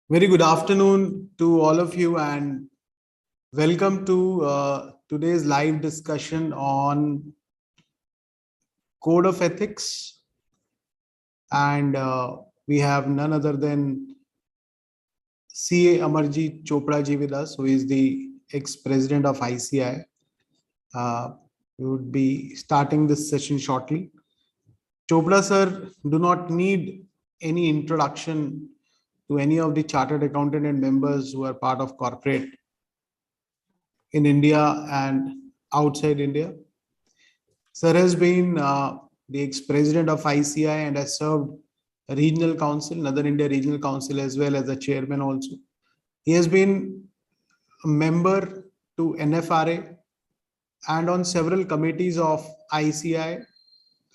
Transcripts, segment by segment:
Very good afternoon to all of you, and welcome to today's live discussion on Code of Ethics. And we have none other than CA Amarjit Chopra ji with us, who is the ex-president of ICAI. We would be starting this session shortly. Chopra sir do not need any introduction to any of the chartered accountant and members who are part of corporate in India and outside India. Sir has been the ex-president of ICAI and has served regional council, Northern India Regional Council, as well as a chairman also. He has been a member to NFRA and on several committees of ICAI,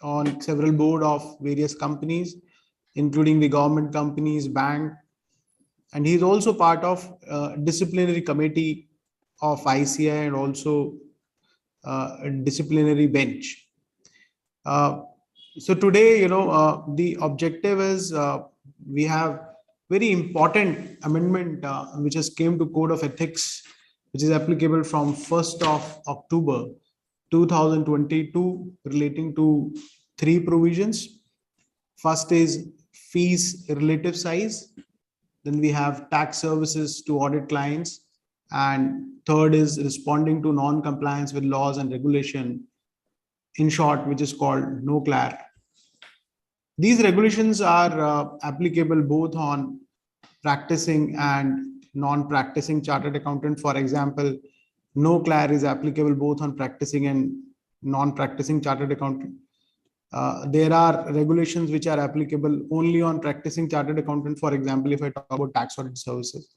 on several board of various companies, including the government companies, bank, and he is also part of disciplinary committee of ICAI and also a disciplinary bench. So today, the objective is we have very important amendment which has came to Code of Ethics, which is applicable from 1st of October 2022, relating to three provisions. First is fees relative size. Then we have tax services to audit clients. And third is responding to non-compliance with laws and regulation, in short, which is called no-clar. These regulations are applicable both on practicing and non-practicing chartered accountant. For example, no-clar is applicable both on practicing and non-practicing chartered accountant. There are regulations which are applicable only on practicing chartered accountant. For example, if I talk about tax audit services.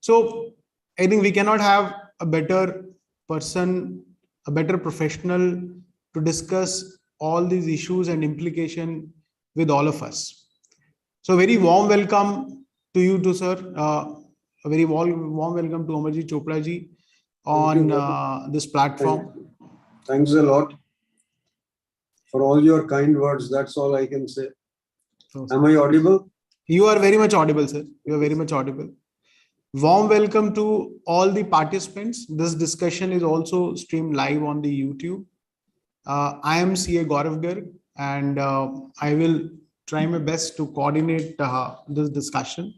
So I think we cannot have a better person, a better professional to discuss all these issues and implication with all of us. So very warm welcome to you too, sir. A very warm welcome to Amarjit Chopra ji on this platform. Thanks a lot for all your kind words. That's all I can say. Am I audible? You are very much audible, sir. You are very much audible. Warm welcome to all the participants. This discussion is also streamed live on the YouTube. I am CA Gaurav Garg, and I will try my best to coordinate this discussion.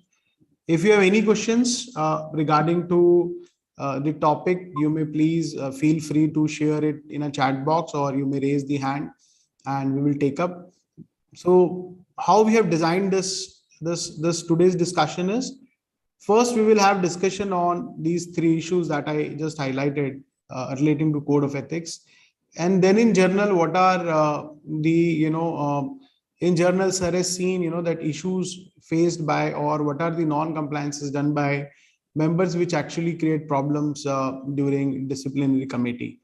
If you have any questions regarding to the topic, you may please feel free to share it in a chat box, or you may raise the hand and we will take up. So how we have designed this today's discussion is, first we will have discussion on these three issues that I just highlighted relating to Code of Ethics. And then in general, what are in general, sir has seen, that issues faced by, or what are the non-compliances done by members which actually create problems during disciplinary committee,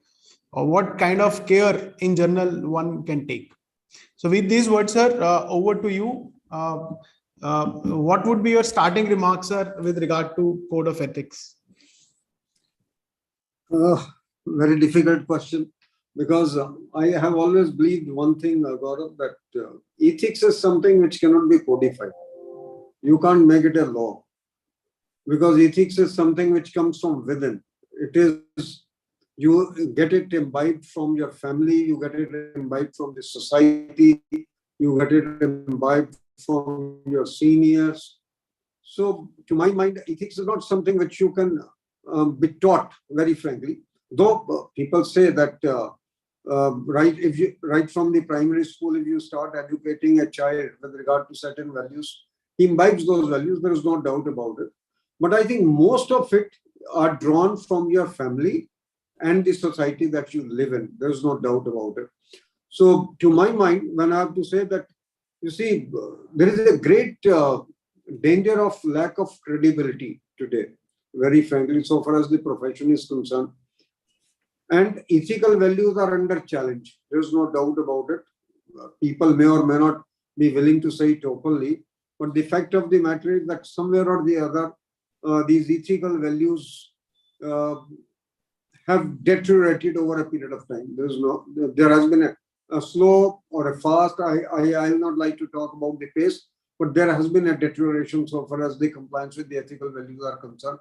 or what kind of care in general one can take. So with these words, sir, over to you. What would be your starting remarks, sir, with regard to Code of Ethics? Very difficult question. Because I have always believed one thing, Gaurav, that ethics is something which cannot be codified. You can't make it a law. Because ethics is something which comes from within. It is, you get it imbibed from your family, you get it imbibed from the society, you get it imbibed from your seniors. So to my mind, ethics is not something which you can be taught, very frankly. Though people say that right from the primary school, if you start educating a child with regard to certain values, he imbibes those values. There is no doubt about it. But I think most of it are drawn from your family and the society that you live in. There is no doubt about it. So to my mind, when I have to say that, you see, there is a great danger of lack of credibility today, very frankly, so far as the profession is concerned. And ethical values are under challenge. There's no doubt about it. People may or may not be willing to say it openly, but the fact of the matter is that somewhere or the other, these ethical values have deteriorated over a period of time. There has been a slow or a fast. I'll not like to talk about the pace, but there has been a deterioration so far as the compliance with the ethical values are concerned.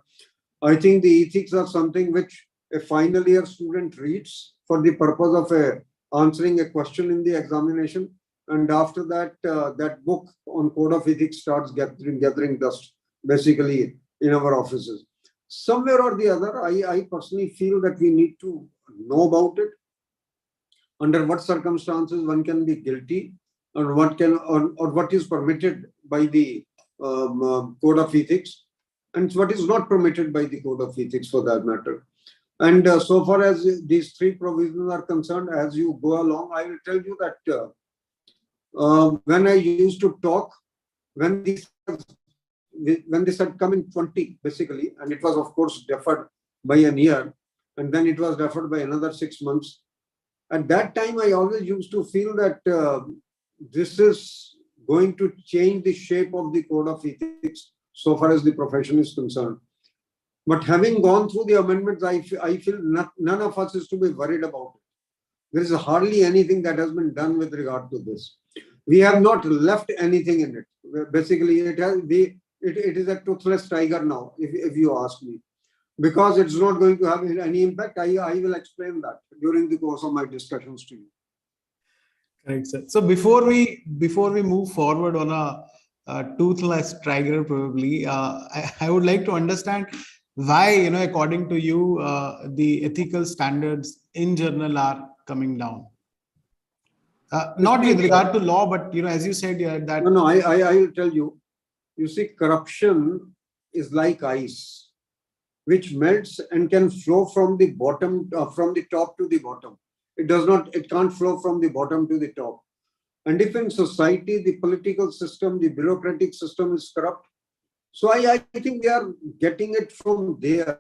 I think the ethics are something which a final year student reads for the purpose of answering a question in the examination. And after that, that book on code of ethics starts gathering dust, basically, in our offices. Somewhere or the other, I personally feel that we need to know about it. Under what circumstances one can be guilty, or what is permitted by the code of ethics, and what is not permitted by the code of ethics for that matter. And so far as these three provisions are concerned, as you go along, I will tell you that when I used to talk, when this had come in 20, basically, and it was of course deferred by a year, and then it was deferred by another 6 months. At that time, I always used to feel that this is going to change the shape of the code of ethics so far as the profession is concerned. But having gone through the amendments, I feel none of us is to be worried about it. There is hardly anything that has been done with regard to this. We have not left anything in it. Basically, it is a toothless tiger now, if you ask me. Because it's not going to have any impact, I will explain that during the course of my discussions to you. Correct, sir. So before we move forward on a toothless tiger, probably, I would like to understand why, according to you, the ethical standards in general are coming down. Not with regard to law, but as you said, that. No, I will tell you. You see, corruption is like ice, which melts and can flow from the bottom, from the top to the bottom. It can't flow from the bottom to the top. And if in society, the political system, the bureaucratic system is corrupt, so I think we are getting it from there.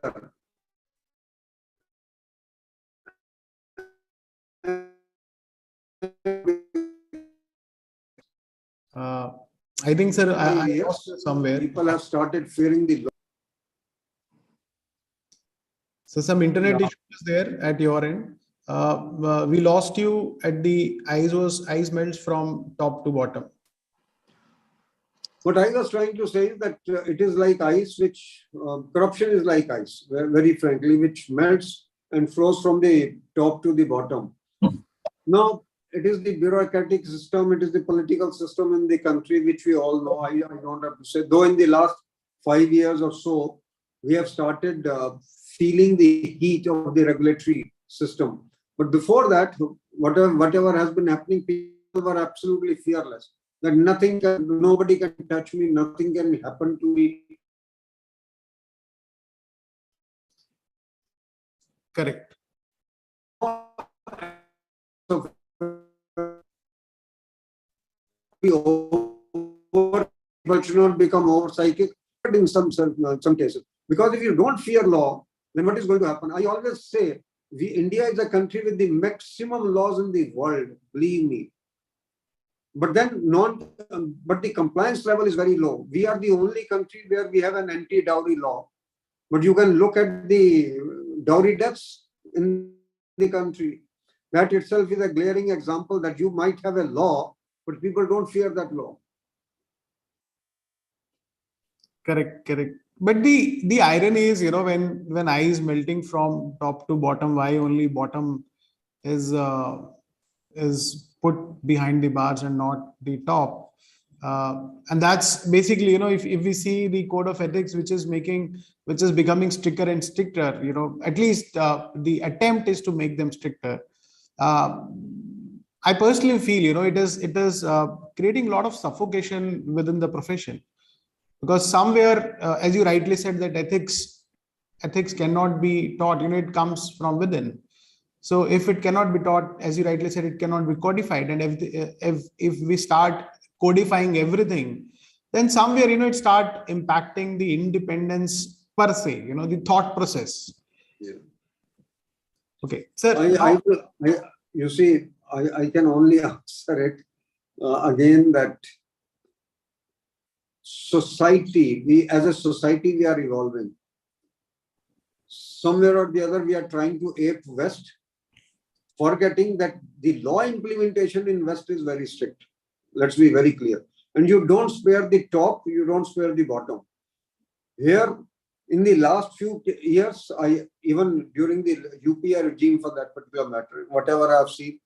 I think, sir, I lost somewhere. People have started fearing the law. So some internet issues there at your end. We lost you at the ice melts from top to bottom. What I was trying to say is that it is like ice, which corruption is like ice, very frankly, which melts and flows from the top to the bottom. Now, it is the bureaucratic system, it is the political system in the country, which we all know. I don't have to say, though in the last 5 years or so, we have started feeling the heat of the regulatory system. But before that, whatever has been happening, people were absolutely fearless. That nobody can touch me, nothing can happen to me. Correct. People should not become over psychic in some cases. Because if you don't fear law, then what is going to happen? I always say, India is a country with the maximum laws in the world, believe me. But then but the compliance level is very low. We are the only country where we have an anti-dowry law. But you can look at the dowry deaths in the country. That itself is a glaring example that you might have a law, but people don't fear that law. Correct. But the irony is, when ice melting from top to bottom, why only bottom is put behind the bars and not the top? And that's basically, if we see the code of ethics, which is becoming stricter and stricter, at least the attempt is to make them stricter. I personally feel, it is creating a lot of suffocation within the profession. Because somewhere, as you rightly said, that ethics cannot be taught, it comes from within. So if it cannot be taught, as you rightly said, it cannot be codified. And if we start codifying everything, then somewhere, it start impacting the independence per se, the thought process. Yeah. Okay, sir. You see, I can only answer it again that as a society, we are evolving. Somewhere or the other, we are trying to ape West, forgetting that the law implementation in West is very strict. Let's be very clear. And you don't spare the top, you don't spare the bottom. Here, in the last few years, even during the UPI regime for that particular matter, whatever I have seen,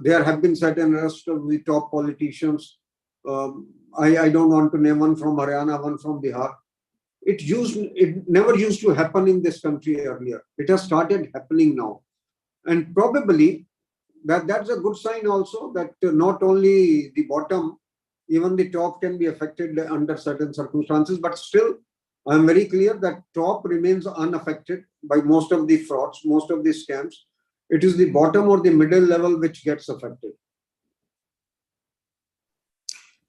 there have been certain arrests of the top politicians. I don't want to name one from Haryana, one from Bihar. It never used to happen in this country earlier. It has started happening now. And probably that's a good sign also, that not only the bottom, even the top can be affected under certain circumstances. But still, I'm very clear that top remains unaffected by most of the frauds, most of the scams. It is the bottom or the middle level which gets affected.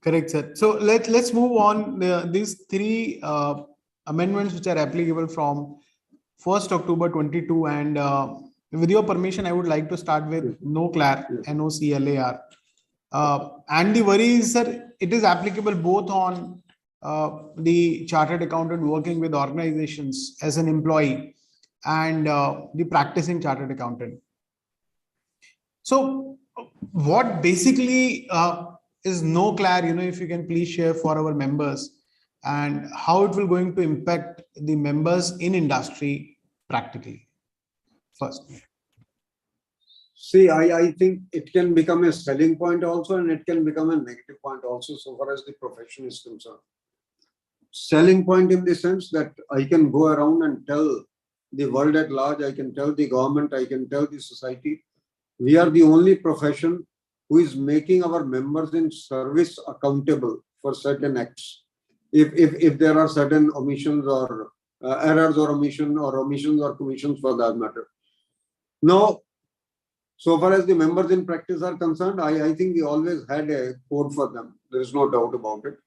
Correct, sir. So let's move on. These three amendments which are applicable from 1st October 22, and with your permission, I would like to start with NOCLAR, NOCLAR. And the worry is, sir, it is applicable both on the chartered accountant working with organizations as an employee and the practicing chartered accountant. So what basically is NOCLAR, if you can please share for our members, and how it will going to impact the members in industry practically? First. See, I think it can become a selling point also, and it can become a negative point also, so far as the profession is concerned. Selling point in the sense that I can go around and tell the world at large, I can tell the government, I can tell the society, we are the only profession who is making our members in service accountable for certain acts. If there are certain omissions or errors or omissions or commissions for that matter. Now, so far as the members in practice are concerned, I think we always had a code for them. There is no doubt about it.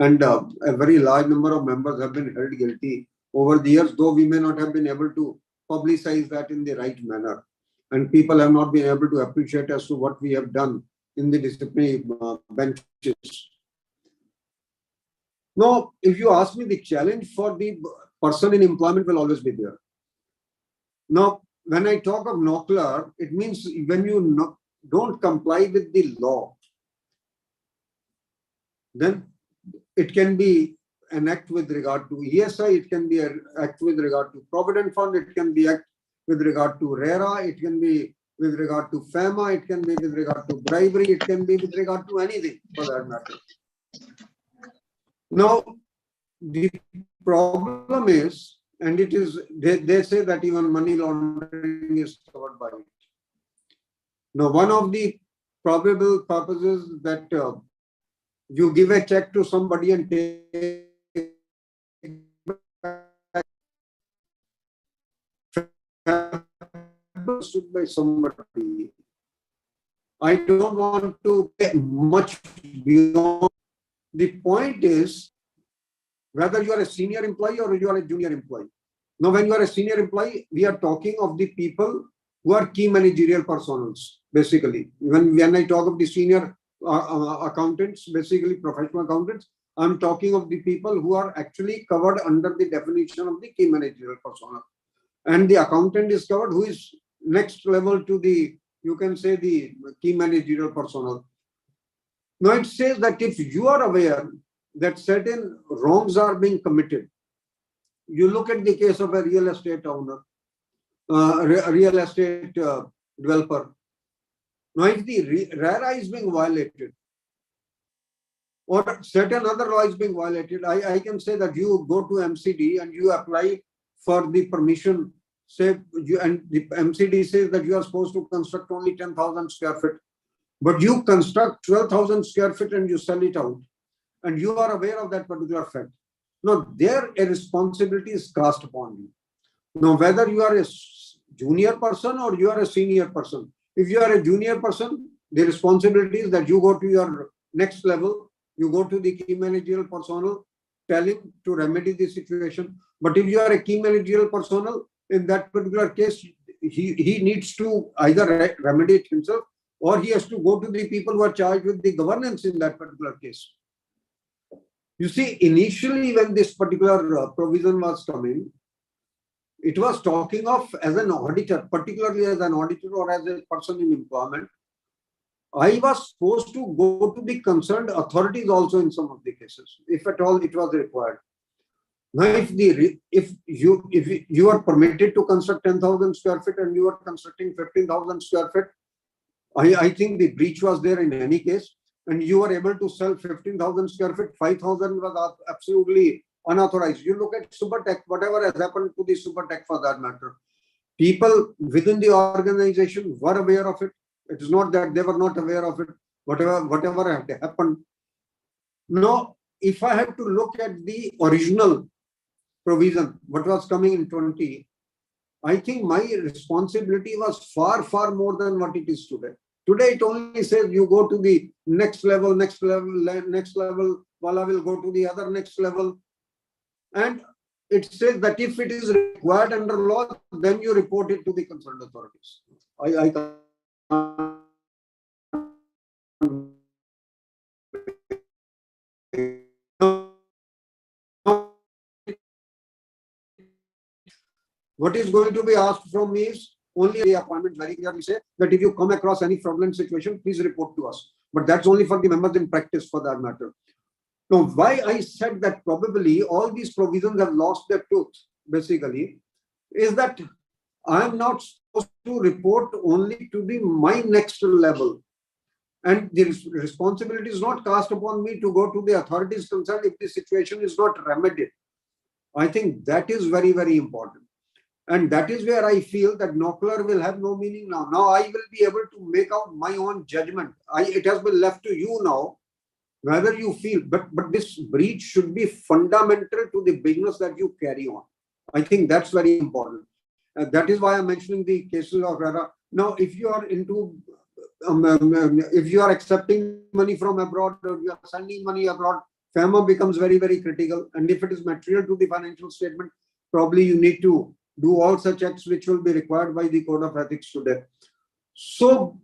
And a very large number of members have been held guilty over the years, though we may not have been able to publicize that in the right manner. And people have not been able to appreciate as to what we have done in the disciplinary benches. Now, if you ask me, the challenge for the person in employment will always be there. Now, when I talk of NOCLAR, it means when you don't comply with the law, then it can be an act with regard to ESI, it can be an act with regard to Provident Fund, it can be act with regard to RERA, it can be with regard to FAMA, it can be with regard to bribery, it can be with regard to anything for that matter. Now, the problem is, and it is, they say that even money laundering is covered by it. Now, one of the probable purposes that you give a check to somebody and take understood by somebody. I don't want to get much beyond. The point is whether you are a senior employee or you are a junior employee. Now, when you are a senior employee, we are talking of the people who are key managerial personals, basically. When I talk of the senior accountants, basically professional accountants, I'm talking of the people who are actually covered under the definition of the key managerial personnel. And the accountant is covered who is next level to the, you can say, the key managerial personnel. Now it says that if you are aware that certain wrongs are being committed, you look at the case of a real estate owner, a real estate developer. Now if the RERA is being violated, or certain other law is being violated, I can say that you go to MCD and you apply for the permission, say you, and the MCD says that you are supposed to construct only 10,000 square feet, but you construct 12,000 square feet and you sell it out, and you are aware of that particular fact. Now, there a responsibility is cast upon you. Now, whether you are a junior person or you are a senior person, if you are a junior person, the responsibility is that you go to your next level, you go to the key managerial personnel, tell him to remedy the situation. But if you are a key managerial personnel, in that particular case, he needs to either remedy it himself, or he has to go to the people who are charged with the governance in that particular case. You see, initially when this particular provision was coming, it was talking of as an auditor, particularly as an auditor or as a person in employment, I was supposed to go to the concerned authorities also in some of the cases, if at all it was required. Now, if you are permitted to construct 10,000 square feet and you are constructing 15,000 square feet, I think the breach was there in any case, and you were able to sell 15,000 square feet, 5,000 was absolutely unauthorized. You look at Supertech, whatever has happened to the Supertech for that matter. People within the organization were aware of it. It is not that they were not aware of it. Whatever had happened. Now, if I have to look at the original provision, what was coming in 20, I think my responsibility was far, far more than what it is today. Today, it only says you go to the next level, Wala will go to the other next level. And it says that if it is required under law, then you report it to the concerned authorities. I What is going to be asked from me is only the appointment very clearly say that if you come across any fraudulent situation, please report to us. But that's only for the members in practice for that matter. Now, why I said that probably all these provisions have lost their tooth, basically, is that I'm not supposed to report only to my next level. And the responsibility is not cast upon me to go to the authorities concerned if the situation is not remedied. I think that is very, very important. And that is where I feel that Knockler will have no meaning now. Now I will be able to make out my own judgment. It has been left to you now, whether you feel, but this breach should be fundamental to the business that you carry on. I think that's very important. That is why I'm mentioning the cases of RARA. Now, if you are into, if you are accepting money from abroad or you are sending money abroad, FAMA becomes very, very critical. And if it is material to the financial statement, probably you need to do all such acts which will be required by the Code of Ethics today. So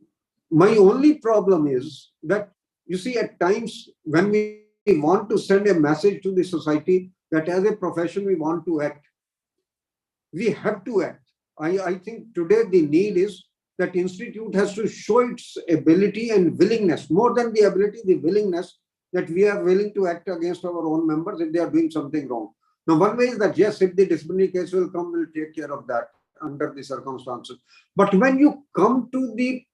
my only problem is that, you see, at times when we want to send a message to the society that as a profession we want to act, we have to act. I think today the need is that institute has to show its ability and willingness, more than the ability, the willingness, that we are willing to act against our own members if they are doing something wrong. Now, one way is that, yes, if the disciplinary case will come, we'll take care of that under the circumstances. But when you come to the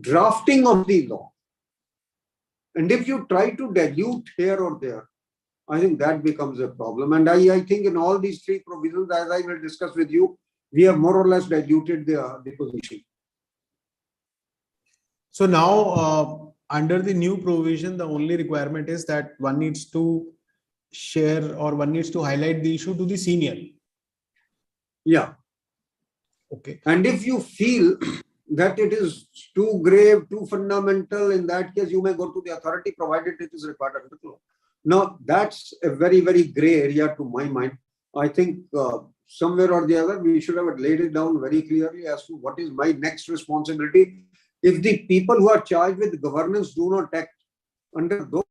drafting of the law, and if you try to dilute here or there, I think that becomes a problem. And I think in all these three provisions, as I will discuss with you, we have more or less diluted the position. So now, under the new provision, the only requirement is that one needs to share or one needs to highlight the issue to the senior. Yeah. Okay. And if you feel that it is too grave, too fundamental, in that case, you may go to the authority, provided it is required under the law. Now, that's a very, very gray area to my mind. I think somewhere or the other, we should have laid it down very clearly as to what is my next responsibility. If the people who are charged with governance do not act under those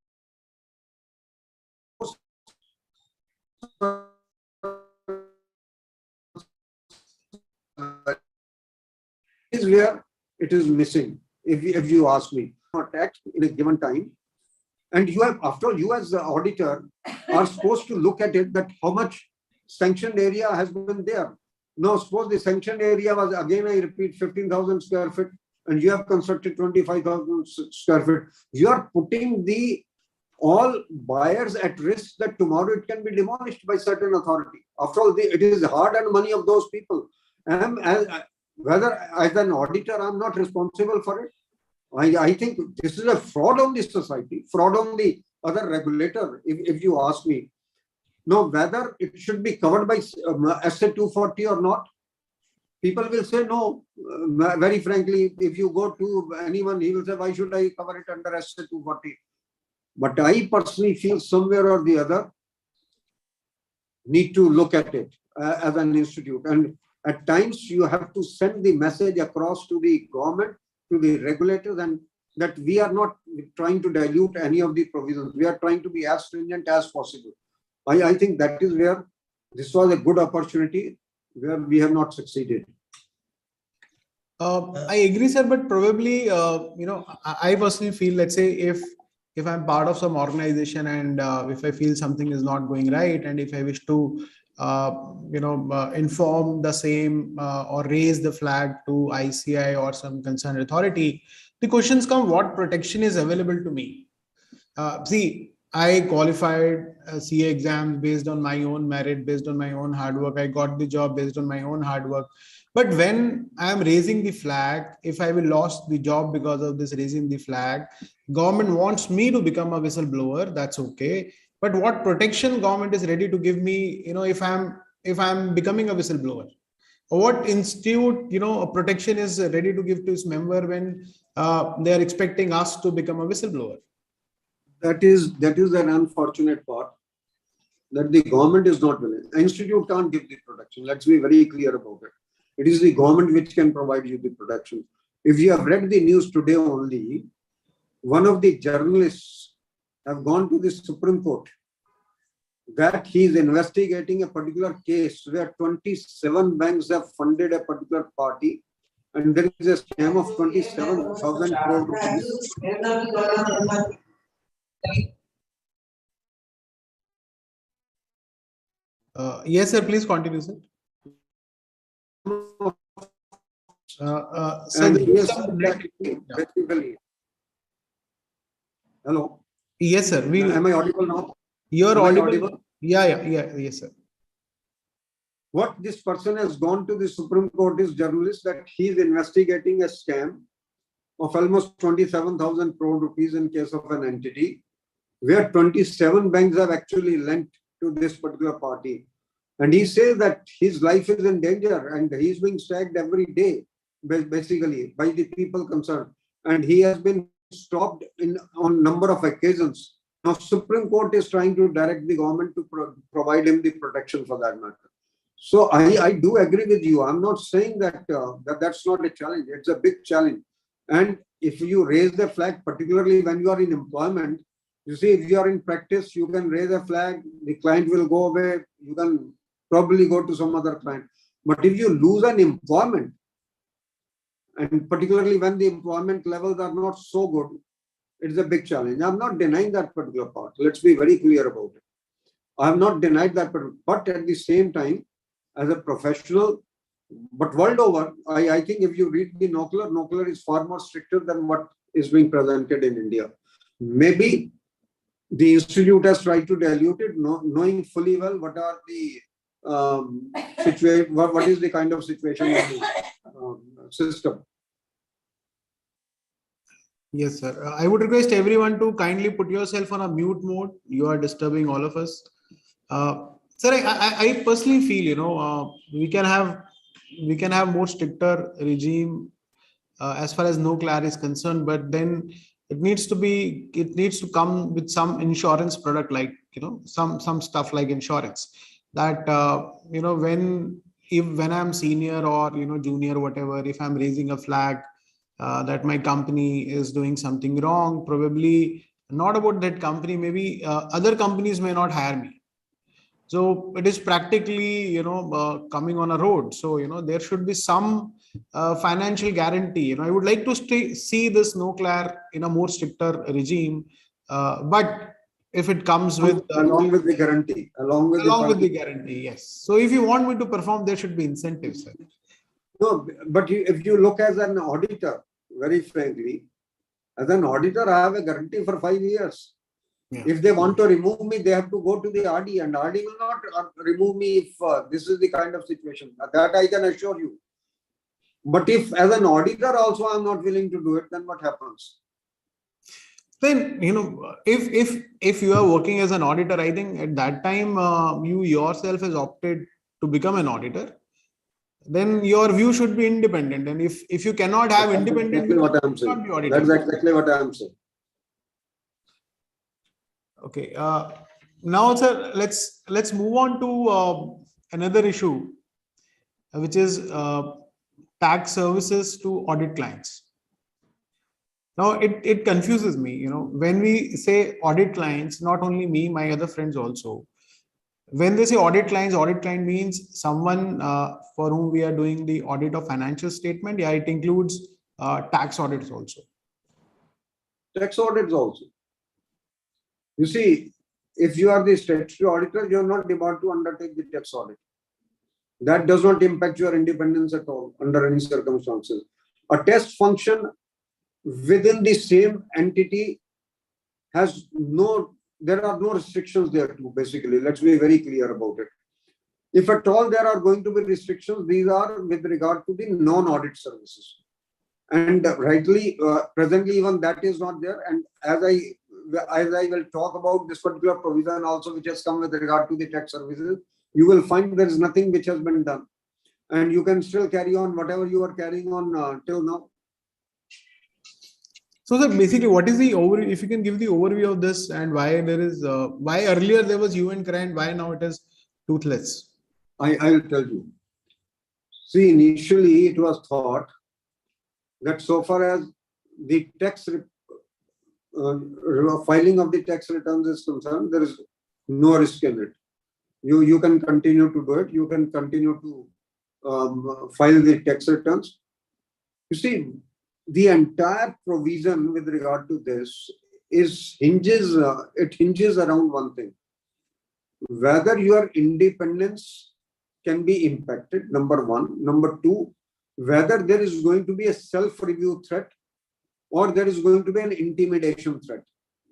is where it is missing, if you ask me, not act in a given time. And you have, after all, you as the auditor are supposed to look at it, that how much sanctioned area has been there. Now, suppose the sanctioned area was, again, I repeat, 15,000 square feet, and you have constructed 25,000 square feet. You are putting all buyers at risk that tomorrow it can be demolished by certain authority. After all, it is hard-earned money of those people. Whether as an auditor, I'm not responsible for it. I think this is a fraud on the society, fraud on the other regulator, if you ask me. Now, whether it should be covered by SA 240 or not, people will say no. Very frankly, if you go to anyone, he will say, why should I cover it under SA 240? But I personally feel somewhere or the other need to look at it as an institute. And at times you have to send the message across to the government, to the regulators, and that we are not trying to dilute any of the provisions. We are trying to be as stringent as possible. I think that is where this was a good opportunity where we have not succeeded. I agree, sir, but probably, I personally feel, let's say, if I'm part of some organization and if I feel something is not going right, and if I wish to, inform the same or raise the flag to ICAI or some concerned authority, the questions come: what protection is available to me? See, I qualified CA exams based on my own merit, based on my own hard work. I got the job based on my own hard work. But when I am raising the flag, if I will lost the job because of this raising the flag, government wants me to become a whistleblower. That's okay. But what protection government is ready to give me? If I'm becoming a whistleblower, what institute protection is ready to give to its member when they are expecting us to become a whistleblower? That is an unfortunate part, that the government is not willing. Institute can't give the protection. Let's be very clear about it. It is the government which can provide you the protection. If you have read the news today only, one of the journalists have gone to the Supreme Court that he is investigating a particular case where 27 banks have funded a particular party, and there is a scam of 27,000 crore rupees. Yes, sir. Please continue, sir. Sir, And there he is has some said net. that basically. Hello, Yes, sir. am I audible now? You're Am I audible. audible? Yeah. Yes, sir. What this person has gone to the Supreme Court is journalist that he is investigating a scam of almost 27,000 crore rupees in case of an entity where 27 banks have actually lent to this particular party. And he says that his life is in danger and he's being sacked every day, basically, by the people concerned. And he has been stopped on number of occasions. Now, Supreme Court is trying to direct the government to provide him the protection for that matter. So I do agree with you. I'm not saying that, that's not a challenge. It's a big challenge. And if you raise the flag, particularly when you are in employment, you see, if you are in practice, you can raise a flag, the client will go away, you can probably go to some other client. But if you lose an employment, and particularly when the employment levels are not so good, it's a big challenge. I'm not denying that particular part. Let's be very clear about it. I have not denied that, but at the same time, as a professional, but world over, I think if you read the Nocular is far more stricter than what is being presented in India. Maybe the institute has tried to dilute it, knowing fully well what are the situation, what is the kind of situation in the system. Yes, sir. I would request everyone to kindly put yourself on a mute mode. You are disturbing all of us. Sir, I personally feel, we can have more stricter regime as far as Nocular is concerned, but then it needs to come with some insurance product, like some stuff like insurance that when I'm senior or junior, whatever, if I'm raising a flag that my company is doing something wrong, probably not about that company, maybe other companies may not hire me. So it is practically coming on a road. So there should be some financial guarantee. I would like to see this Nocular in a more stricter regime, but if it comes with along with the guarantee, along with the guarantee, yes. So if you want me to perform, there should be incentives, sir. No, but if you look as an auditor, very frankly, as an auditor, I have a guarantee for 5 years. Yeah. If they want to remove me, they have to go to the RD, and RD will not remove me if this is the kind of situation. That I can assure you. But if as an auditor also I'm not willing to do it, then what happens? Then, if you are working as an auditor, I think at that time you yourself has opted to become an auditor, then your view should be independent. And if you cannot have independent, exactly what I'm saying. That's exactly what I'm saying. Okay. Now, sir, let's move on to another issue, which is tax services to audit clients. Now, it confuses me. When we say audit clients, not only me, my other friends also. When they say audit client means someone for whom we are doing the audit of financial statement. Yeah, it includes tax audits also. Tax audits also. You see, if you are the statutory auditor, you are not debarred to undertake the tax audit. That does not impact your independence at all under any circumstances. A test function within the same entity has there are no restrictions there too, basically. Let's be very clear about it. If at all there are going to be restrictions, these are with regard to the non-audit services. And presently, even that is not there. And as I will talk about this particular provision also, which has come with regard to the tax services, you will find there is nothing which has been done. And you can still carry on whatever you are carrying on till now. So that basically, what is the overview? If you can give the overview of this and why there is why earlier there was hue and cry and why now it is toothless. I will tell you. See, initially it was thought that so far as the filing of the tax returns is concerned, there is no risk in it. You can continue to do it. You can continue to file the tax returns. You see, the entire provision with regard to this hinges around one thing: whether your independence can be impacted, number one. Number two, whether there is going to be a self-review threat or there is going to be an intimidation threat.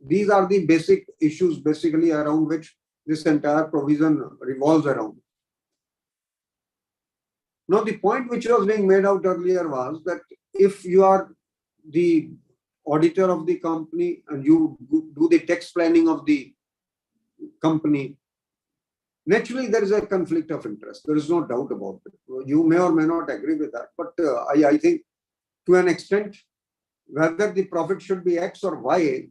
These are the basic issues basically around which this entire provision revolves around. Now, the point which was being made out earlier was that if you are the auditor of the company and you do the tax planning of the company, naturally there is a conflict of interest. There is no doubt about it. You may or may not agree with that, but I think to an extent, whether the profit should be X or Y,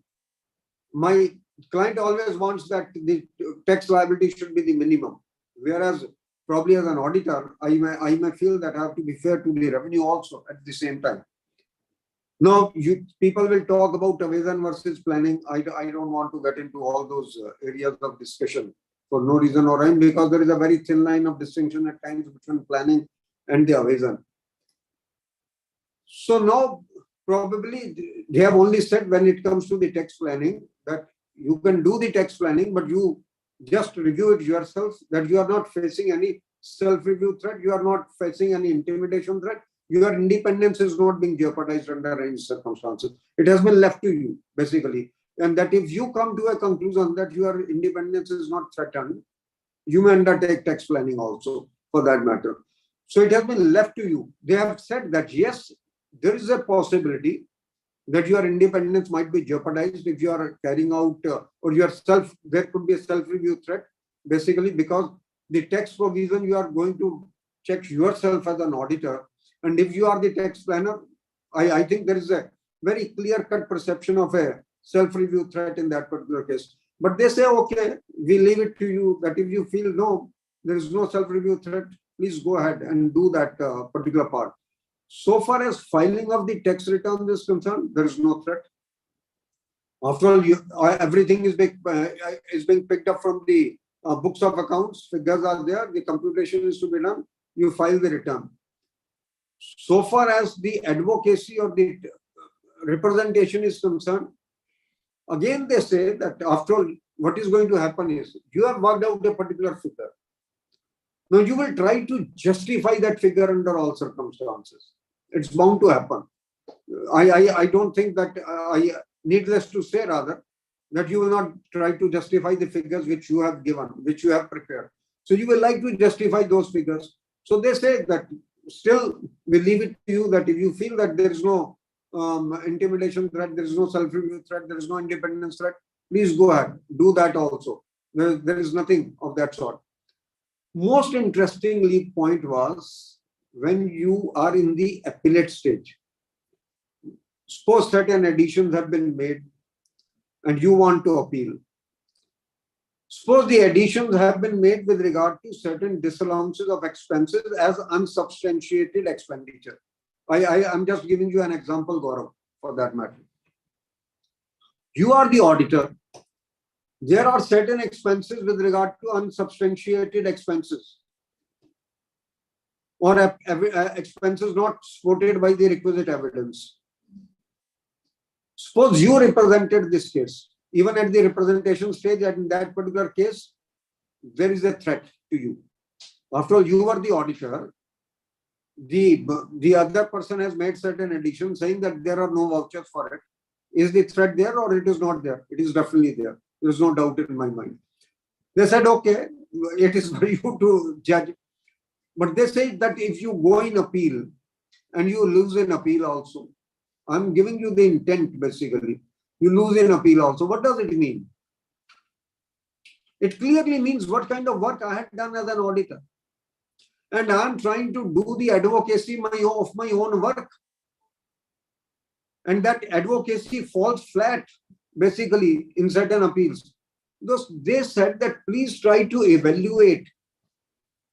my client always wants that the tax liability should be the minimum. Whereas probably as an auditor, I may feel that I have to be fair to the revenue also at the same time. Now, people will talk about evasion versus planning. I don't want to get into all those areas of discussion for no reason or rhyme, because there is a very thin line of distinction at times between planning and the evasion. So now, probably they have only said when it comes to the tax planning that you can do the tax planning, but you just review it yourself, that you are not facing any self-review threat, you are not facing any intimidation threat, your independence is not being jeopardized under any circumstances. It has been left to you, basically. And that if you come to a conclusion that your independence is not threatened, you may undertake tax planning also, for that matter. So it has been left to you. They have said that, yes, there is a possibility that your independence might be jeopardized if you are carrying out there could be a self-review threat, basically, because the tax provision you are going to check yourself as an auditor. And if you are the tax planner, I think there is a very clear-cut perception of a self-review threat in that particular case. But they say, okay, we leave it to you that if you feel no, there is no self-review threat, please go ahead and do that particular part. So far as filing of the tax return is concerned, there is no threat. After all, everything is being picked up from the books of accounts. Figures are there. The computation is to be done. You file the return. So far as the advocacy or the representation is concerned, again they say that after all, what is going to happen is you have worked out a particular figure. Now you will try to justify that figure under all circumstances. It's bound to happen. I don't think that needless to say rather that you will not try to justify the figures which you have given, which you have prepared. So you will like to justify those figures. So they say that still we leave it to you that if you feel that there is no intimidation threat, there is no self-review threat, there is no independence threat, please go ahead, do that also. There is nothing of that sort. Most interestingly point was when you are in the appellate stage. Suppose certain additions have been made and you want to appeal. Suppose the additions have been made with regard to certain disallowances of expenses as unsubstantiated expenditure. I'm just giving you an example, Gaurav, for that matter. You are the auditor. There are certain expenses with regard to unsubstantiated expenses or expenses not supported by the requisite evidence. Suppose you represented this case, even at the representation stage, and in that particular case, there is a threat to you. After all, you were the auditor. The other person has made certain additions saying that there are no vouchers for it. Is the threat there or it is not there? It is definitely there. There is no doubt in my mind. They said, okay, it is for you to judge. But they say that if you go in appeal and you lose in appeal also, I'm giving you the intent basically. You lose in appeal also. What does it mean? It clearly means what kind of work I had done as an auditor. And I'm trying to do the advocacy of my own work. And that advocacy falls flat basically in certain appeals. Because they said that please try to evaluate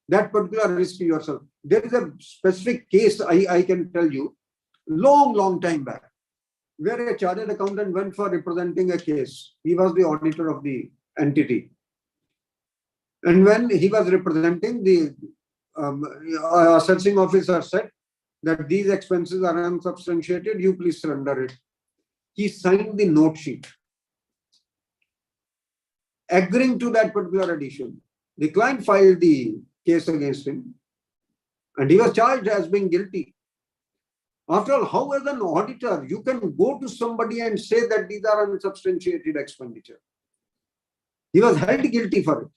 that particular risk yourself. There is a specific case I can tell you, long time back, where a chartered accountant went for representing a case. He was the auditor of the entity. And when he was representing, the assessing officer said that these expenses are unsubstantiated, you please surrender it. He signed the note sheet, agreeing to that particular addition. The client filed the case against him, and he was charged as being guilty. After all, how as an auditor, you can go to somebody and say that these are unsubstantiated expenditure? He was held guilty for it.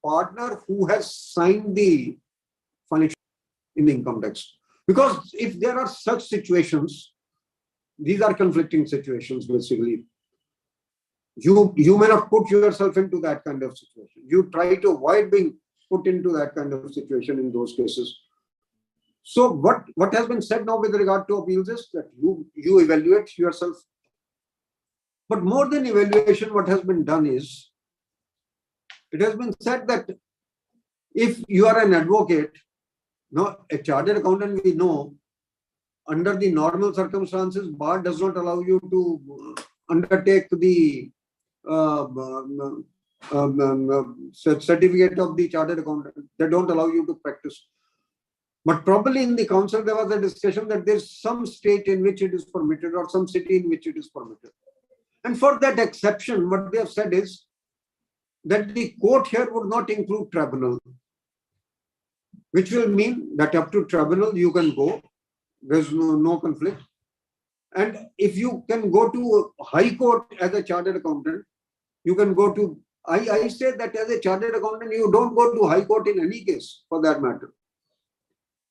Partner who has signed the financial in the income tax. Because if there are such situations, these are conflicting situations basically. You may not put yourself into that kind of situation. You try to avoid being put into that kind of situation in those cases. So what has been said now with regard to appeals is that you evaluate yourself. But more than evaluation, what has been done is, it has been said that if you are an advocate, a chartered accountant, we know, under the normal circumstances, bar does not allow you to undertake the certificate of the chartered accountant. They don't allow you to practice. But probably in the council, there was a discussion that there's some state in which it is permitted or some city in which it is permitted. And for that exception, what they have said is that the court here would not include tribunal, which will mean that up to tribunal you can go. There's no conflict. And if you can go to high court as a chartered accountant, you can go to, I say that as a chartered accountant, you don't go to high court in any case for that matter.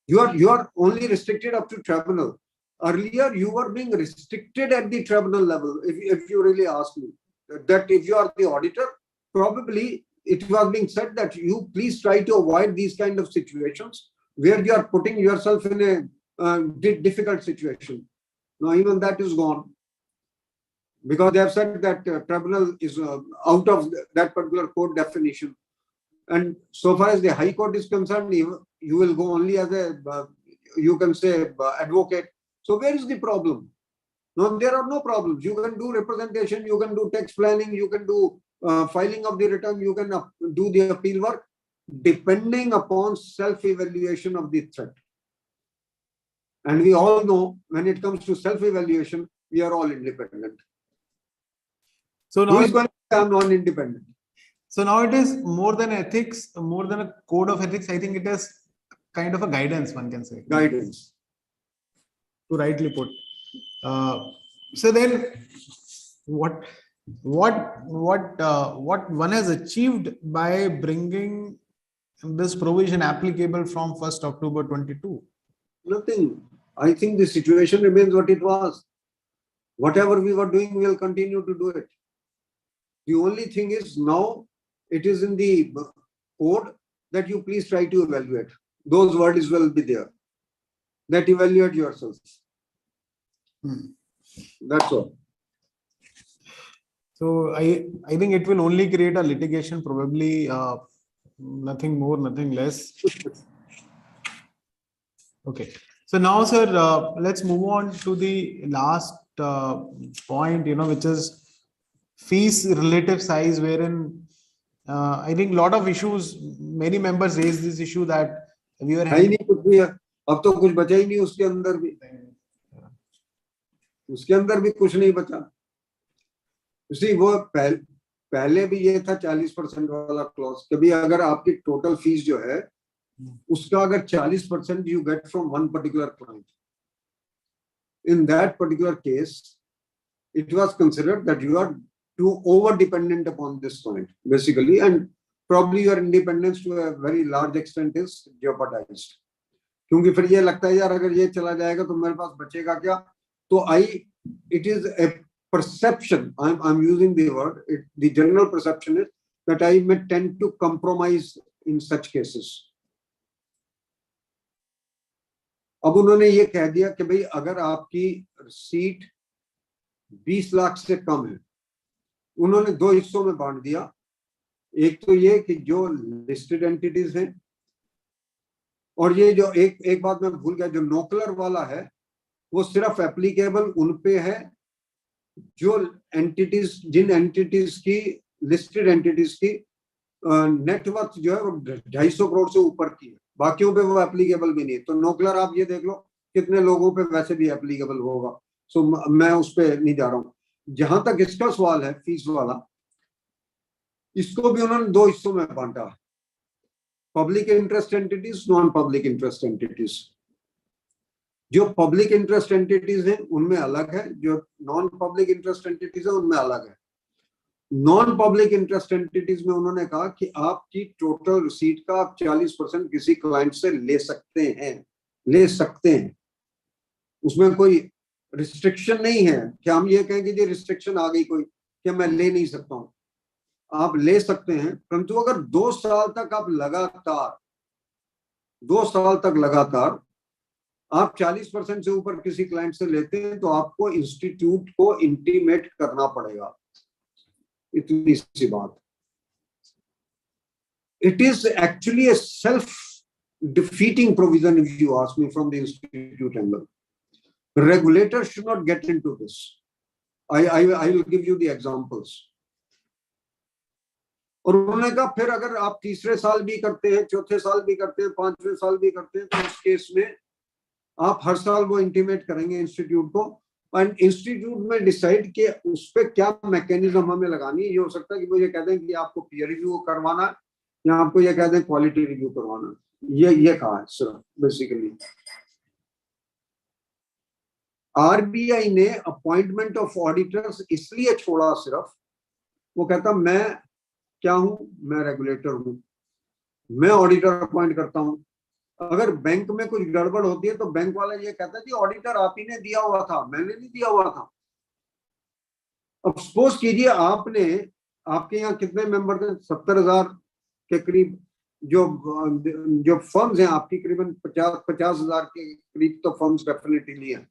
You are only restricted up to tribunal. Earlier, you were being restricted at the tribunal level. If you really ask me, that if you are the auditor, probably it was being said that you please try to avoid these kind of situations where you are putting yourself in a difficult situation. Now, even that is gone, because they have said that tribunal is out of that particular court definition. And so far as the high court is concerned, you will go only as a, you can say, advocate. So where is the problem? No, there are no problems. You can do representation, you can do tax planning, you can do filing of the return, you can do the appeal work, depending upon self-evaluation of the threat. And we all know when it comes to self-evaluation, we are all independent. So now who is going to become non-independent? So now it is more than ethics, more than a code of ethics. I think it is kind of a guidance, one can say. Guidance. To rightly put. So then, what one has achieved by bringing this provision applicable from 1st October 22? Nothing. I think the situation remains what it was. Whatever we were doing, we will continue to do it. The only thing is now it is in the code that you please try to evaluate. Those words will be there. That evaluate yourselves. That's all. So I think it will only create a litigation probably nothing more, nothing less. Okay. So now, sir, let's move on to the last point, which is fees relative size, wherein I think a lot of issues, many members raise this issue that we were है ही नहीं कुछ भी है, अब तो कुछ बचा ही नहीं उसके अंदर भी, कुछ नहीं बचा। उसी वो पहले भी ये था 40% वाला क्लॉज, कभी अगर आपकी टोटल फीस जो है उसका अगर 40% you get from one particular client, in that particular case it was considered that you are too over dependent upon this client basically, and probably your independence to a very large extent is jeopardized, क्योंकि फिर ये लगता है यार अगर ये चला जाएगा तो मेरे पास बचेगा क्या। तो it is a perception, I'm using the word, the general perception is that I may tend to compromise in such cases. अब उन्होंने ये कह दिया कि भाई अगर आपकी रिसीट 20 लाख से कम है, उन्होंने दो हिस्सों में बांट दिया। एक तो ये कि जो लिस्टेड एंटिटीज हैं, और ये जो एक बात मैं भूल गया, जो नोकलर वाला है वो सिर्फ एप्लीकेबल उन पे है जो एंटिटीज, जिन एंटिटीज की, लिस्टेड एंटिटीज की नेटवर्थ जो है वो 250 करोड़ से ऊपर की है, बाकियों पे वो एप्लीकेबल भी नहीं है। तो नोकलर आप ये देख लो कितने लोगों पे वैसे भी एप्लीकेबल होगा। सो मैं उस पे नहीं जा रहा हूं। जहां तक इसका सवाल है फीस वाला, इसको भी उन्होंने दो हिस्सों में बांटा, public interest entities, non public interest entities. जो पब्लिक इंटरेस्ट एंटिटीज हैं उनमें अलग है, जो नॉन पब्लिक इंटरेस्ट एंटिटीज है उनमें अलग है। नॉन पब्लिक इंटरेस्ट एंटिटीज में उन्होंने कहा कि आपकी टोटल रिसीट का आप 40% किसी क्लाइंट से ले सकते हैं, उसमें कोई रिस्ट्रिक्शन नहीं है कि हम ये कहें कि ये रिस्ट्रिक्शन आ गई कोई कि मैं ले नहीं सकता हूं। आप ले सकते हैं, परंतु अगर 2 साल तक आप लगातार 2 साल तक लगातार आप 40% से ऊपर किसी क्लाइंट से लेते हैं तो आपको इंस्टीट्यूट को इंटीमेट करना पड़ेगा। इतनी सी बात। It is actually a self-defeating provision, if you ask me, from the institute angle. The regulator should not get into this. I will give you the examples. और उन्होंने कहा फिर अगर आप तीसरे साल भी करते हैं, चौथे साल भी करते हैं, पांचवें साल भी करते हैं, तो इस केस में आप हर साल वो इंटीमेट करेंगे इंस्टीट्यूट को, एंड इंस्टीट्यूट में डिसाइड कि उस पर क्या मैकेनिज्म हमें लगानी है। ये हो सकता है कि वो ये कह दें कि आपको पीयर रिव्यू करवाना है, या आपको ये कह दें क्वालिटी रिव्यू करवाना है। ये कहा है सिर्फ बेसिकली। आरबीआई ने अपॉइंटमेंट ऑफ ऑडिटर्स इसलिए छोड़ा, सिर्फ वो कहता मैं क्या हूं, मैं रेगुलेटर हूं, मैं ऑडिटर अपॉइंट करता हूं। अगर बैंक में कुछ गड़बड़ होती है तो बैंक वाला ये कहता है कि ऑडिटर आप ही ने दिया हुआ था, मैंने नहीं दिया हुआ था। अब सपोज कीजिए आपके यहाँ कितने मेंबर थे, 70,000 के करीब जो फर्म्स हैं आपकी, करीबन 50,000 के करीब तो फर्म्स डेफिनेटली हैं।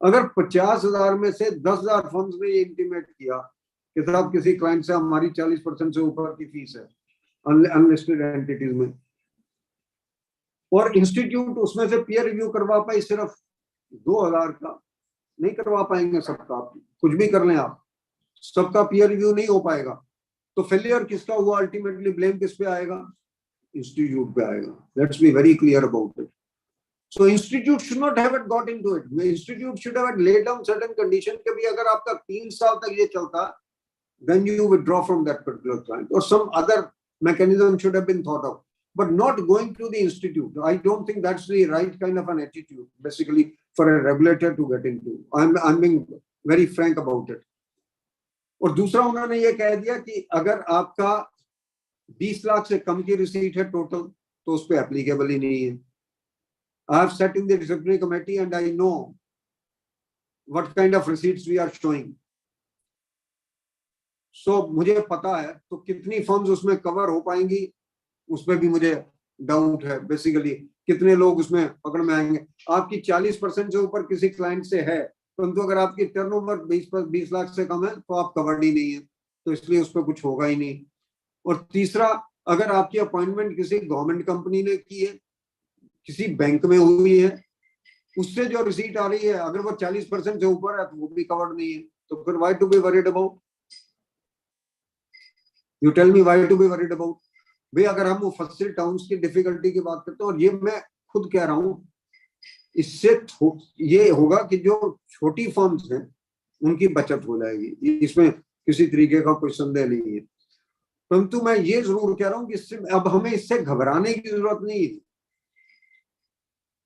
अगर 50,000 में से 10,000 फर्म्स ने ये इंटीमेट किया कि साहब किसी क्लाइंट से हमारी 40% से ऊपर की फीस है अनलिस्टेड एंटिटीज में, और इंस्टीट्यूट उसमें से पीयर रिव्यू करवा पाए सिर्फ 2,000 का, नहीं करवा पाएंगे सबका। कुछ भी कर लें आप, सबका पीयर रिव्यू नहीं हो पाएगा। तो फेलियर किसका हुआ, अल्टीमेटली ब्लेम किस पे आएगा, इंस्टीट्यूट पे आएगा। Let's be very clear about it. So institute should not have got into it. Institute should have laid down certain condition कि भी अगर आपका 3 साल तक ये चलता, then you withdraw from that particular client, or some other mechanism should have been thought of, but not going to the institute. I don't think that's the right kind of an attitude basically for a regulator to get into. I'm being very frank about it. और दूसरा उन्होंने ये कह दिया कि अगर आपका 20 लाख से कम की रिसीट है टोटल तो उस पर एप्लीकेबल ही नहीं है। I have sat in the disciplinary committee and I know what kind of receipts we are showing. सो मुझे पता है तो कितनी फर्म्स उसमें कवर हो पाएंगी उस पर भी मुझे डाउट है बेसिकली, कितने लोग उसमें पकड़ में आएंगे। आपकी 40% से ऊपर किसी क्लाइंट से है, परंतु अगर आपकी टर्नओवर 20 लाख से कम है तो आप कवर्ड ही नहीं है, तो इसलिए उस पर कुछ होगा ही नहीं। और तीसरा, अगर आपकी अपॉइंटमेंट किसी गवर्नमेंट कंपनी ने की है, किसी बैंक में हुई है, उससे जो रिसीट आ रही है अगर वो 40% से ऊपर है तो वो भी कवर्ड नहीं है। तो फिर why to be worried about? You tell me why to be worried about? भाई अगर हम मुफस्सिल टाउन्स की डिफिकल्टी की बात करते हैं, और ये मैं खुद कह रहा हूं, इससे ये होगा कि जो छोटी फर्म्स हैं उनकी बचत हो जाएगी, इसमें किसी तरीके का कोई संदेह नहीं है। परंतु मैं ये जरूर कह रहा हूं कि इससे अब हमें इससे घबराने की जरूरत नहीं है,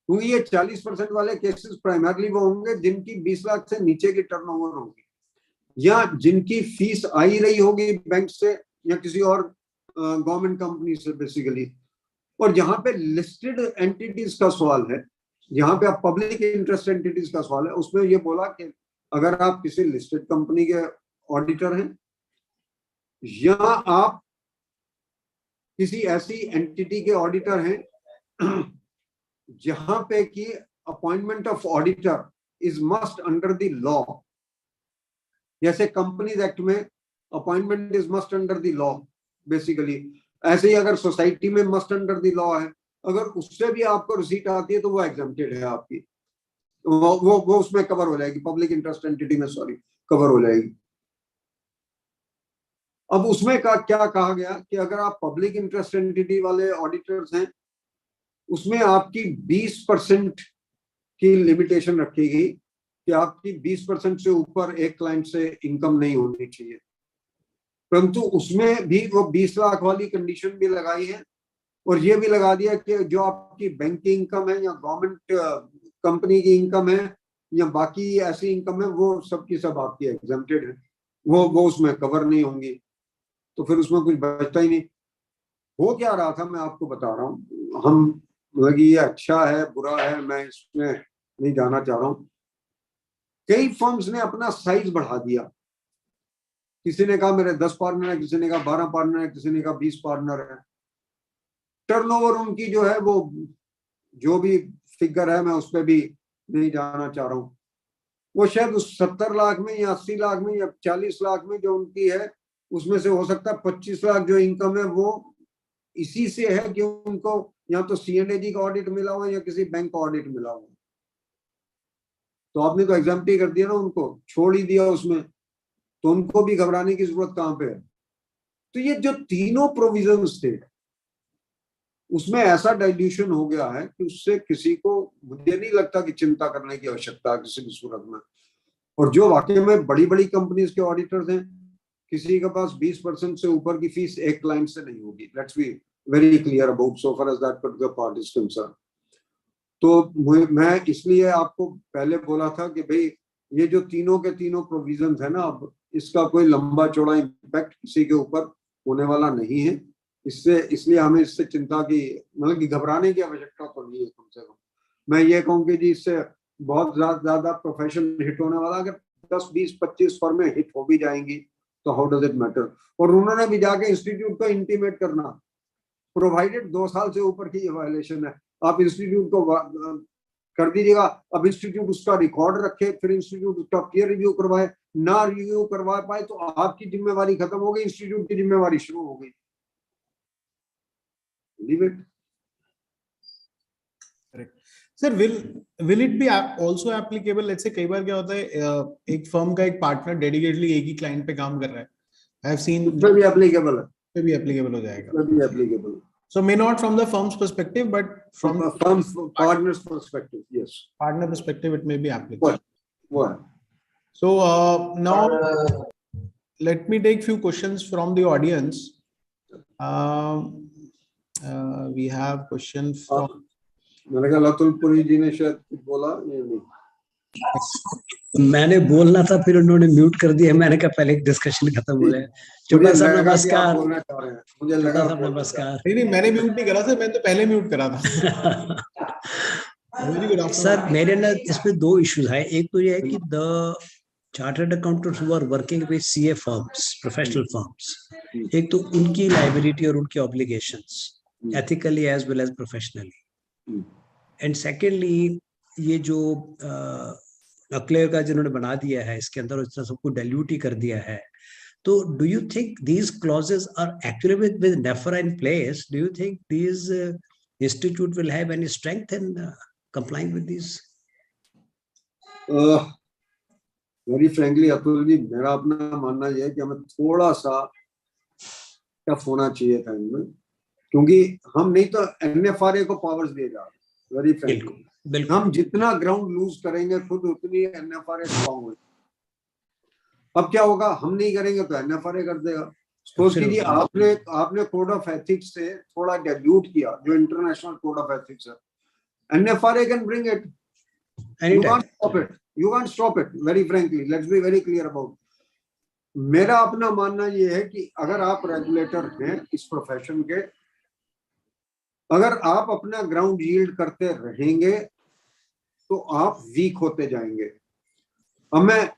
क्योंकि ये 40% वाले केसेस प्राइमरली वो होंगे जिनकी 20 लाख से नीचे की टर्नओवर होगी, या जिनकी फीस आई रही होगी बैंक से या किसी और गवर्नमेंट कंपनी से बेसिकली। और जहां पे लिस्टेड एंटिटीज का सवाल है, जहां पे आप पब्लिक इंटरेस्ट एंटिटीज का सवाल है, उसमें ये बोला कि अगर आप किसी लिस्टेड कंपनी के ऑडिटर हैं या आप किसी ऐसी एंटिटी के ऑडिटर हैं जहां पे कि appointment of auditor is must under the law, जैसे कंपनीज एक्ट में appointment is must under the law basically, ऐसे ही अगर सोसाइटी में मस्ट अंडर द लॉ है, अगर उससे भी आपको रिसीट आती है तो वो एग्जम्प्टेड है आपकी, वो उसमें कवर हो जाएगी, पब्लिक इंटरेस्ट एंटिटी में सॉरी कवर हो जाएगी। अब उसमें क्या कहा गया कि अगर आप पब्लिक इंटरेस्ट एंटिटी वाले ऑडिटर्स हैं, उसमें आपकी 20% की लिमिटेशन रखी गई कि आपकी 20% से ऊपर एक क्लाइंट से इनकम नहीं होनी चाहिए। परंतु उसमें भी वो 20 लाख वाली कंडीशन भी लगाई है, और ये भी लगा दिया कि जो आपकी बैंक की इनकम है या गवर्नमेंट कंपनी की इनकम है या बाकी ऐसी इनकम है, वो सब की सब आपकी एग्जम्प्टेड है, वो उसमें कवर नहीं होंगी। तो फिर उसमें कुछ बचता ही नहीं। हो क्या रहा था मैं आपको बता रहा हूँ, हम लगी ये अच्छा है बुरा है मैं इसमें नहीं जाना चाह रहा हूँ। कई फर्म्स ने अपना साइज बढ़ा दिया, किसी ने कहा मेरे 10 पार्टनर है, किसी ने कहा 12 पार्टनर है, किसी ने कहा 20 पार्टनर है। टर्नओवर उनकी जो है वो जो भी फिगर है मैं उस पर भी नहीं जाना चाह रहा हूँ, वो शायद उस 70 लाख में या 80 लाख में या 40 लाख में जो उनकी है, उसमें से हो सकता है 25 लाख जो इनकम है वो इसी से है कि उनको या तो CNAG का ऑडिट मिला हुआ या किसी बैंक का ऑडिट मिला हुआ। तो आपने तो एग्जाम्प्ट ही कर दिया ना, उनको छोड़ ही दिया उसमें, तो उनको भी घबराने की जरूरत कहां पे है। तो ये जो तीनों प्रोविजंस थे उसमें ऐसा डाइल्यूशन हो गया है कि उससे किसी को, मुझे नहीं लगता कि चिंता करने की आवश्यकता है किसी भी सूरत में। और जो वाकई में बड़ी बड़ी कंपनीज के ऑडिटर्स हैं, किसी के पास 20% से ऊपर की फीस एक क्लाइंट से नहीं होगी। Let's be very clear about so far as that particular part is concern. तो मैं इसलिए आपको पहले बोला था कि भाई ये जो तीनों के तीनों प्रोविजन है ना, अब इसका कोई लंबा चौड़ा इम्पैक्ट किसी के ऊपर होने वाला नहीं है। इससे इसलिए हमें इससे चिंता की, मतलब कि घबराने की आवश्यकता तो नहीं है। कम से कम मैं ये कहूँ कि जी इससे बहुत ज्यादा प्रोफेशन हिट होने वाला, अगर 10, 20, 25 फर्में हिट हो भी जाएंगी तो हाउ डज इट मैटर। और उन्होंने भी जाके इंस्टीट्यूट को इंटीमेट करना, प्रोवाइडेड 2 साल से ऊपर की ये वायलेशन है, आप इंस्टीट्यूट को कर दीजिएगा। अब इंस्टीट्यूट उसका रिकॉर्ड रखे, फिर इंस्टीट्यूट उसका पीयर रिव्यू करवाए, ना रिव्यू करवा पाए तो आपकी जिम्मेवारी खत्म हो गई, इंस्टीट्यूट की जिम्मेवारी शुरू हो गई। Leave it. Sir will it be also applicable, let's say कई बार क्या होता है एक फर्म का एक पार्टनर डेडिकेटली एक ही क्लाइंट पे काम कर रहा है, आई हैव सीन, उसमें भी एप्लीकेबल है, पे भी एप्लीकेबल हो जाएगा, उसमें भी applicable. so may not from the firm's perspective but from firm's partner's perspective, yes, partner perspective it may be applicable. What? So now let me take few questions from the audience. We have question from मैंने कहा लतुलपुरी जी ने शायद कुछ बोला, ये नहीं मैंने बोलना था फिर उन्होंने म्यूट कर दिया। मैंने कहा पहले डिस्कशन खत्म हो जाए। चोपड़ा साहब नमस्कार। मुझे लगा नमस्कार। नहीं मैंने म्यूट नहीं करा सर, मैंने तो पहले म्यूट करा था। सर मेरे ना इसमें 2 इश्यूज है। एक तो ये है कि the chartered accountants who are working with CA firms, professional firms, एक तो उनकी लायबिलिटी और उनके obligations ethically as well as professionally, and secondly ये जो क्लियर का जिन्होंने बना दिया है इसके अंदर इतना सबको डाइल्यूट ही कर दिया है, So do you think these clauses are actually with NEFRA in place? Do you think these institute will have any strength in complying with these? Very frankly Atul ji, मेरा अपना मानना यह है कि हमें थोड़ा सा टफ होना चाहिए था इनमें, क्योंकि हम नहीं तो NFRA को पावर्स दे जा रहे। वेरी फ्रेंकली हम जितना ग्राउंड लूज करेंगे खुद उतनी NFRA स्ट्रॉन्ग होगी। अब क्या होगा, हम नहीं करेंगे तो NFRA कर देगा। सपोज कीजिए आपने कोड ऑफ एथिक्स से थोड़ा डाइल्यूट किया, जो इंटरनेशनल कोड ऑफ एथिक्स है, NFRA can bring it, you can't stop it, you can't stop it. Very frankly, let's be very clear about. मेरा अपना मानना यह है कि अगर आप रेगुलेटर हैं इस प्रोफेशन के, अगर आप अपना ग्राउंड यील्ड करते रहेंगे तो आप वीक होते जाएंगे। अब मैं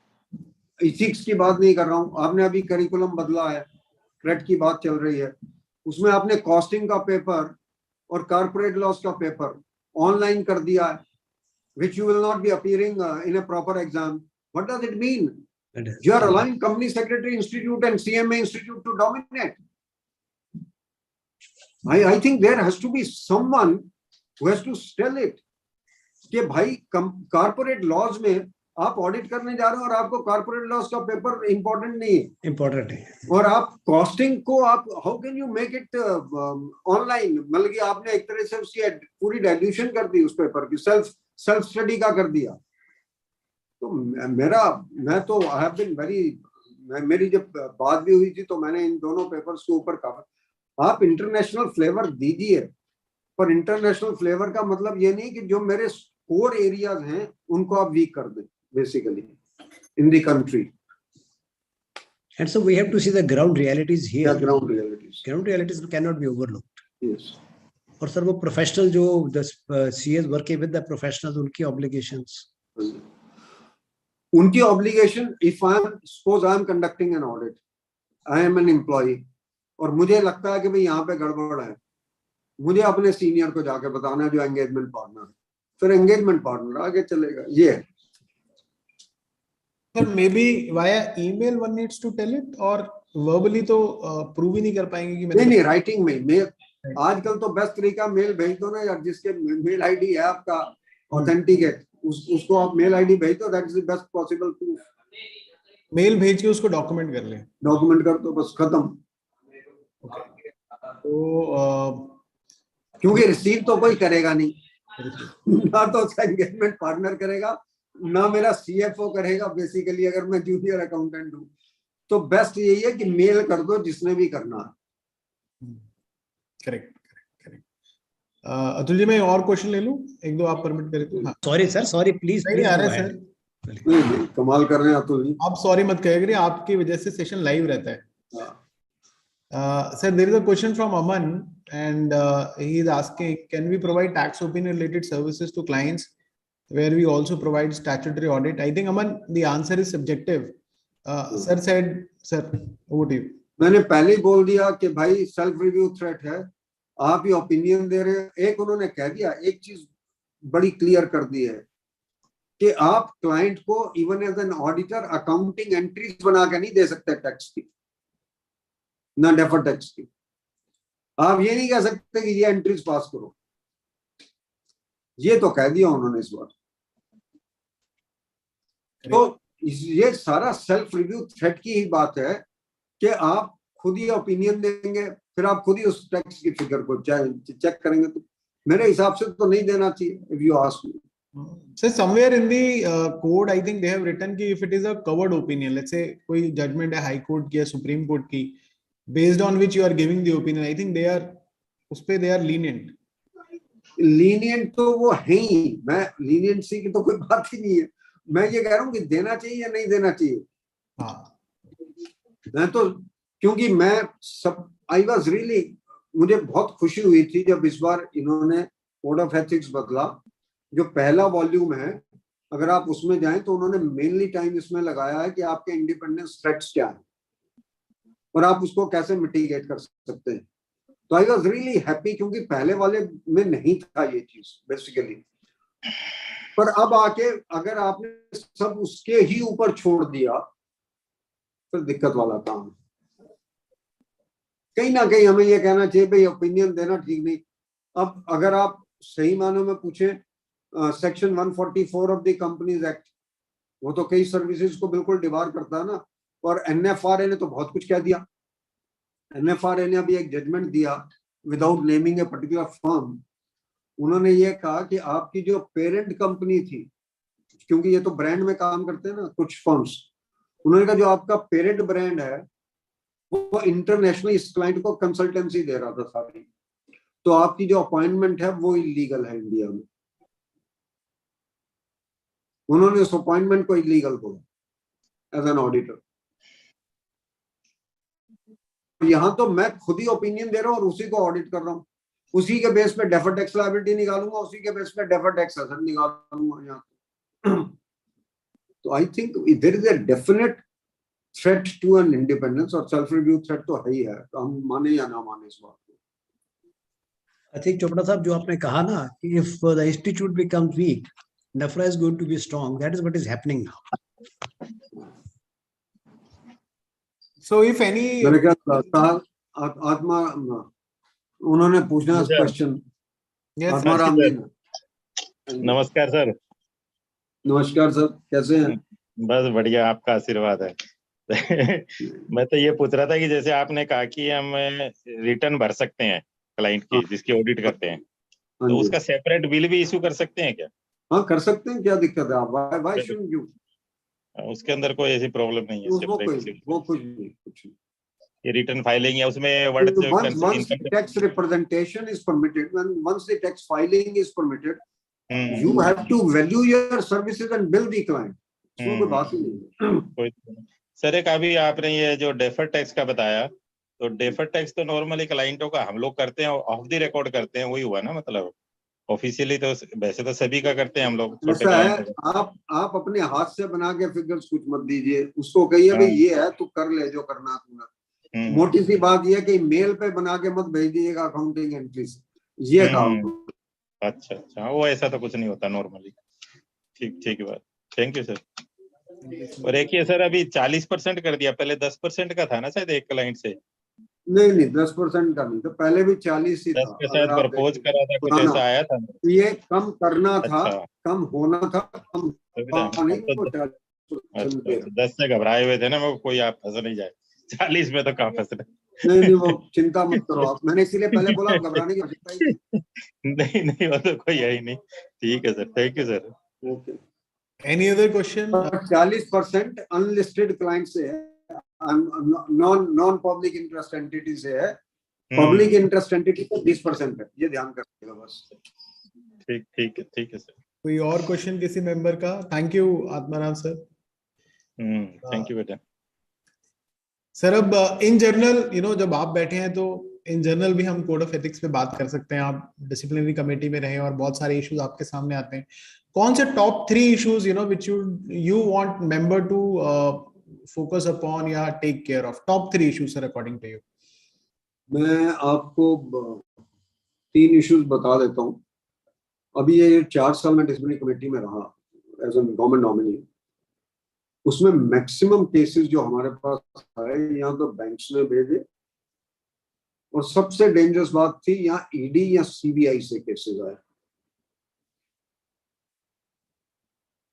इथिक्स की बात नहीं कर रहा हूं, आपने अभी करिकुलम बदला है, क्रेड की बात चल रही है, उसमें आपने कॉस्टिंग का पेपर और कॉर्पोरेट लॉस का पेपर ऑनलाइन कर दिया है, which you will not be appearing in a proper exam. What does it mean? You are allowing company secretary institute and CMA institute to dominate. I think there has to be someone who has to tell it कि भाई corporate laws में आप audit करने जा रहे हो और आपको कॉर्पोरेट लॉस का पेपर इंपॉर्टेंट नहीं है, इम्पोर्टेंट है, और आप कॉस्टिंग को आप how can you make it online, मतलब कि आपने एक तरह से उसकी पूरी डाइल्यूशन कर दी उस पेपर की, सेल्फ स्टडी का कर दिया। तो मैं तो आई हैव बीन वेरी, मेरी जब बात भी हुई थी तो मैंने इन दोनों पेपर्स के ऊपर कहा, आप इंटरनेशनल फ्लेवर दीजिए, पर इंटरनेशनल फ्लेवर का मतलब ये नहीं कि जो मेरे कोर एरियाज हैं उनको आप वीक कर दें basically in the country. And so we have to see the ground realities here. Yeah, ground realities cannot be overlooked. Yes. और सर वो प्रोफेशनल जो CS working with the professionals, उनकी obligations, उनकी obligation, if I am suppose I am conducting an audit, I am an employ और मुझे लगता है कि भाई यहाँ पे गड़बड़ है, मुझे अपने सीनियर को जाके बताना है जो एंगेजमेंट पार्टनर है, फिर एंगेजमेंट पार्टनर आगे चलेगा। ये है sir, may be via email one needs to tell it, और वर्बली तो प्रूव ही नहीं कर पाएंगे कि मैंने नहीं राइटिंग में। मेल आजकल तो बेस्ट तरीका मेल भेज दो ना यार, जिसके मेल आईडी है आपका ऑथेंटिकेट, उसको आप मेल आईडी भेज दो, that is the best possible proof. Mail भेज के उसको डॉक्यूमेंट कर ले, डॉक्यूमेंट कर दो, बस खत्म। तो क्योंकि रिसीव तो कोई करेगा नहीं, ना तो उसका एंगेजमेंट पार्टनर करेगा, ना मेरा CFO करेगा बेसिकली, अगर मैं जूनियर अकाउंटेंट हूँ। तो बेस्ट यही है कि मेल कर दो जिसने भी करना है। करेक्ट। अतुल जी, मैं और क्वेश्चन ले लूं, एक दो आप परमिट करें तो। Sorry sir, sorry please. नहीं आ रहा है सर, नहीं, कमाल कर रहे हैं अतुल जी। आप सॉरी मत कहिए, आपकी वजह से सेशन लाइव रहता है। Sir, there is a question from Aman, and he is asking, can we provide tax opinion related services to clients where we also provide statutory audit? I think, Aman, the answer is subjective. Sir said, sir, over to you. मैंने पहले ही बोल दिया कि भाई self review threat है, आप ये opinion दे रहे हैं। एक उन्होंने कह दिया, एक चीज बड़ी क्लियर कर दी है कि आप क्लाइंट को even as an auditor accounting entries बना के नहीं दे सकते टैक्स की, ना डेफर टैक्स की। आप ये नहीं कह सकते कि ये एंट्रीज पास करो, ये तो कह दिया उन्होंने इस बार। तो ये सारा सेल्फ रिव्यू थ्रेट की ही बात है कि आप खुद ही ओपिनियन देंगे, फिर आप खुद ही उस टैक्स की फिगर को चेक करेंगे। तो मेरे हिसाब से तो नहीं देना चाहिए, if you ask me. So somewhere in the code, I think they have written कि if it is a covered opinion, let's say कोई judgment है हाई कोर्ट की या सुप्रीम कोर्ट की, based on which you are giving the opinion, I think they are उस पे they are lenient. Lenient तो वो है ही, मैं leniency की तो कोई बात ही नहीं है। मैं ये कह रहा हूँ कि देना चाहिए या नहीं देना चाहिए। हाँ, मैं तो, क्योंकि मैं सब I was really, मुझे बहुत खुशी हुई थी जब इस बार इन्होंने कोड ऑफ एथिक्स बदला। जो पहला वॉल्यूम है, अगर आप उसमें जाएं तो उन्होंने मेनली टाइम इसमें लगाया है कि आपके इंडिपेंडेंस थ्रेट्स क्या है और आप उसको कैसे मिटिगेट कर सकते हैं। तो आई वाज रियली हैप्पी, क्योंकि पहले वाले में नहीं था ये चीज बेसिकली। पर अब आके अगर आपने सब उसके ही ऊपर छोड़ दिया, फिर दिक्कत वाला काम है। कहीं ना कहीं हमें ये कहना चाहिए भाई ओपिनियन देना ठीक नहीं। अब अगर आप सही मानों में पूछे, section 144 of the companies act, वो तो कई सर्विसेज को बिल्कुल डिबार करता है ना। और एनएफआरए ने तो बहुत कुछ कह दिया। एनएफआरए ने अभी एक जजमेंट दिया without naming a particular firm. उन्होंने ये कहा कि आपकी जो पेरेंट कंपनी थी, क्योंकि ये तो ब्रांड में काम करते हैं ना कुछ फर्म्स, उन्होंने कहा जो आपका पेरेंट ब्रांड है वो इंटरनेशनल इस क्लाइंट को कंसल्टेंसी दे रहा था सारी, तो आपकी जो अपॉइंटमेंट है वो इलीगल है इंडिया में। उन्होंने उस अपॉइंटमेंट को इलीगल बोला एज एन ऑडिटर। यहां तो मैं खुद ही ओपिनियन दे रहा हूं और उसी को ऑडिट कर रहा हूं, उसी के बेस पे डेफर्ड टैक्स लायबिलिटी निकालूंगा, उसी के बेस पे डेफर्ड टैक्स एसेट निकालूंगा यहाँ। तो I think there is a definite threat to an independence, और सेल्फ रिव्यू थ्रेट तो है ही है, तो हम माने या ना माने इस बात को। आई थिंक चोपड़ा साहब जो आपने कहा ना कि if the institute becomes week, NAFRA is going to be strong. That is what is happening now. So if any, मेरे ख्याल आत्मा उन्होंने पूछना क्वेश्चन। yes, आत्मा राम जी ने। नमस्कार सर। नमस्कार सर, कैसे हैं? बस बढ़िया, आपका आशीर्वाद है। मैं तो ये पूछ रहा था कि जैसे आपने कहा कि हम रिटर्न भर सकते हैं क्लाइंट की जिसकी ऑडिट करते हैं, तो उसका सेपरेट बिल भी इशू कर सकते हैं क्या? हाँ कर सकते हैं, क्या दिक्कत है? आप व्हाई शुडंट यू? उसके अंदर कोई ऐसी प्रॉब्लम नहीं है? वो कुछ नहीं। ये रिटर्न फाइलिंग या उसमें word once tax representation is permitted, once the tax filing is permitted, you have to value your services and bill the client. इसमें कोई बात ही नहीं है। सर एक अभी आपने ये जो डेफर्ड टैक्स का बताया, तो डेफर्ड टैक्स तो नॉर्मली क्लाइंटों का हम लोग करते हैं, ऑफ द रिकॉर्ड करते हैं, वही हुआ ना? मतलब ऑफिशियली तो वैसे तो सभी का करते हैं हम लोग, छोटे क्लाइंट। आप अपने हाथ से बना के फिगर्स कुछ मत दीजिए, उसको कहिए भाई ये है तू कर ले जो करना तुम्हें। मोटी सी बात यह कि मेल पे बना के मत भेज दीजिएगा अकाउंटिंग एंट्री से, ये काम। अच्छा, वो ऐसा तो कुछ नहीं होता नॉर्मली। ठीक बात, थैंक यू सर। और एक ये सर अभी 40% कर दिया, पहले 10% का था ना शायद एक क्लाइंट से? नहीं 10% का नहीं, तो पहले भी 40 ही था। 10 का शायद प्रपोज करा था, कुछ ऐसा आया था। ये कम करना था, कम होना था, कम 10 से घबराए हुए थे ना, मैं कोई आप फंस नहीं जाए, 40 में तो कहाँ फंस रहे। नहीं वो चिंता मत करो आप, मैंने इसीलिए पहले बोला घबराने की आवश्यकता ही नहीं वो तो कोई है ही नहीं। ठीक है sir, thank you sir. Okay. any other question? 40% unlisted client से है, नॉन पब्लिक इंटरेस्ट एंटिटी से है, पब्लिक इंटरेस्ट एंटिटी तो 20% है, ये ध्यान रखिएगा बस। ठीक है सर। कोई और क्वेश्चन किसी मेंबर का? Thank you Atmaram sir. Thank you बेटा। सर अब इन जनरल जब आप बैठे हैं तो इन जनरल भी हम कोड ऑफ एथिक्स पे बात कर सकते हैं। आप डिसिप्लिनरी कमेटी में रहे और बहुत सारे इश्यूज आपके सामने आते हैं। कौन से top 3 issues which you want member to focus upon या take care of? Top 3 issues sir according to you. मैं आपको 3 इश्यूज बता देता हूँ। अभी ये 4 साल में डिसिप्लिनरी कमेटी में रहा एज ए गवर्नमेंट नॉमिनी, उसमें मैक्सिमम केसेस जो हमारे पास आए यहाँ तो बैंक्स ने भेजे, और सबसे डेंजरस बात थी यहाँ ईडी या सीबीआई से केसेस आए।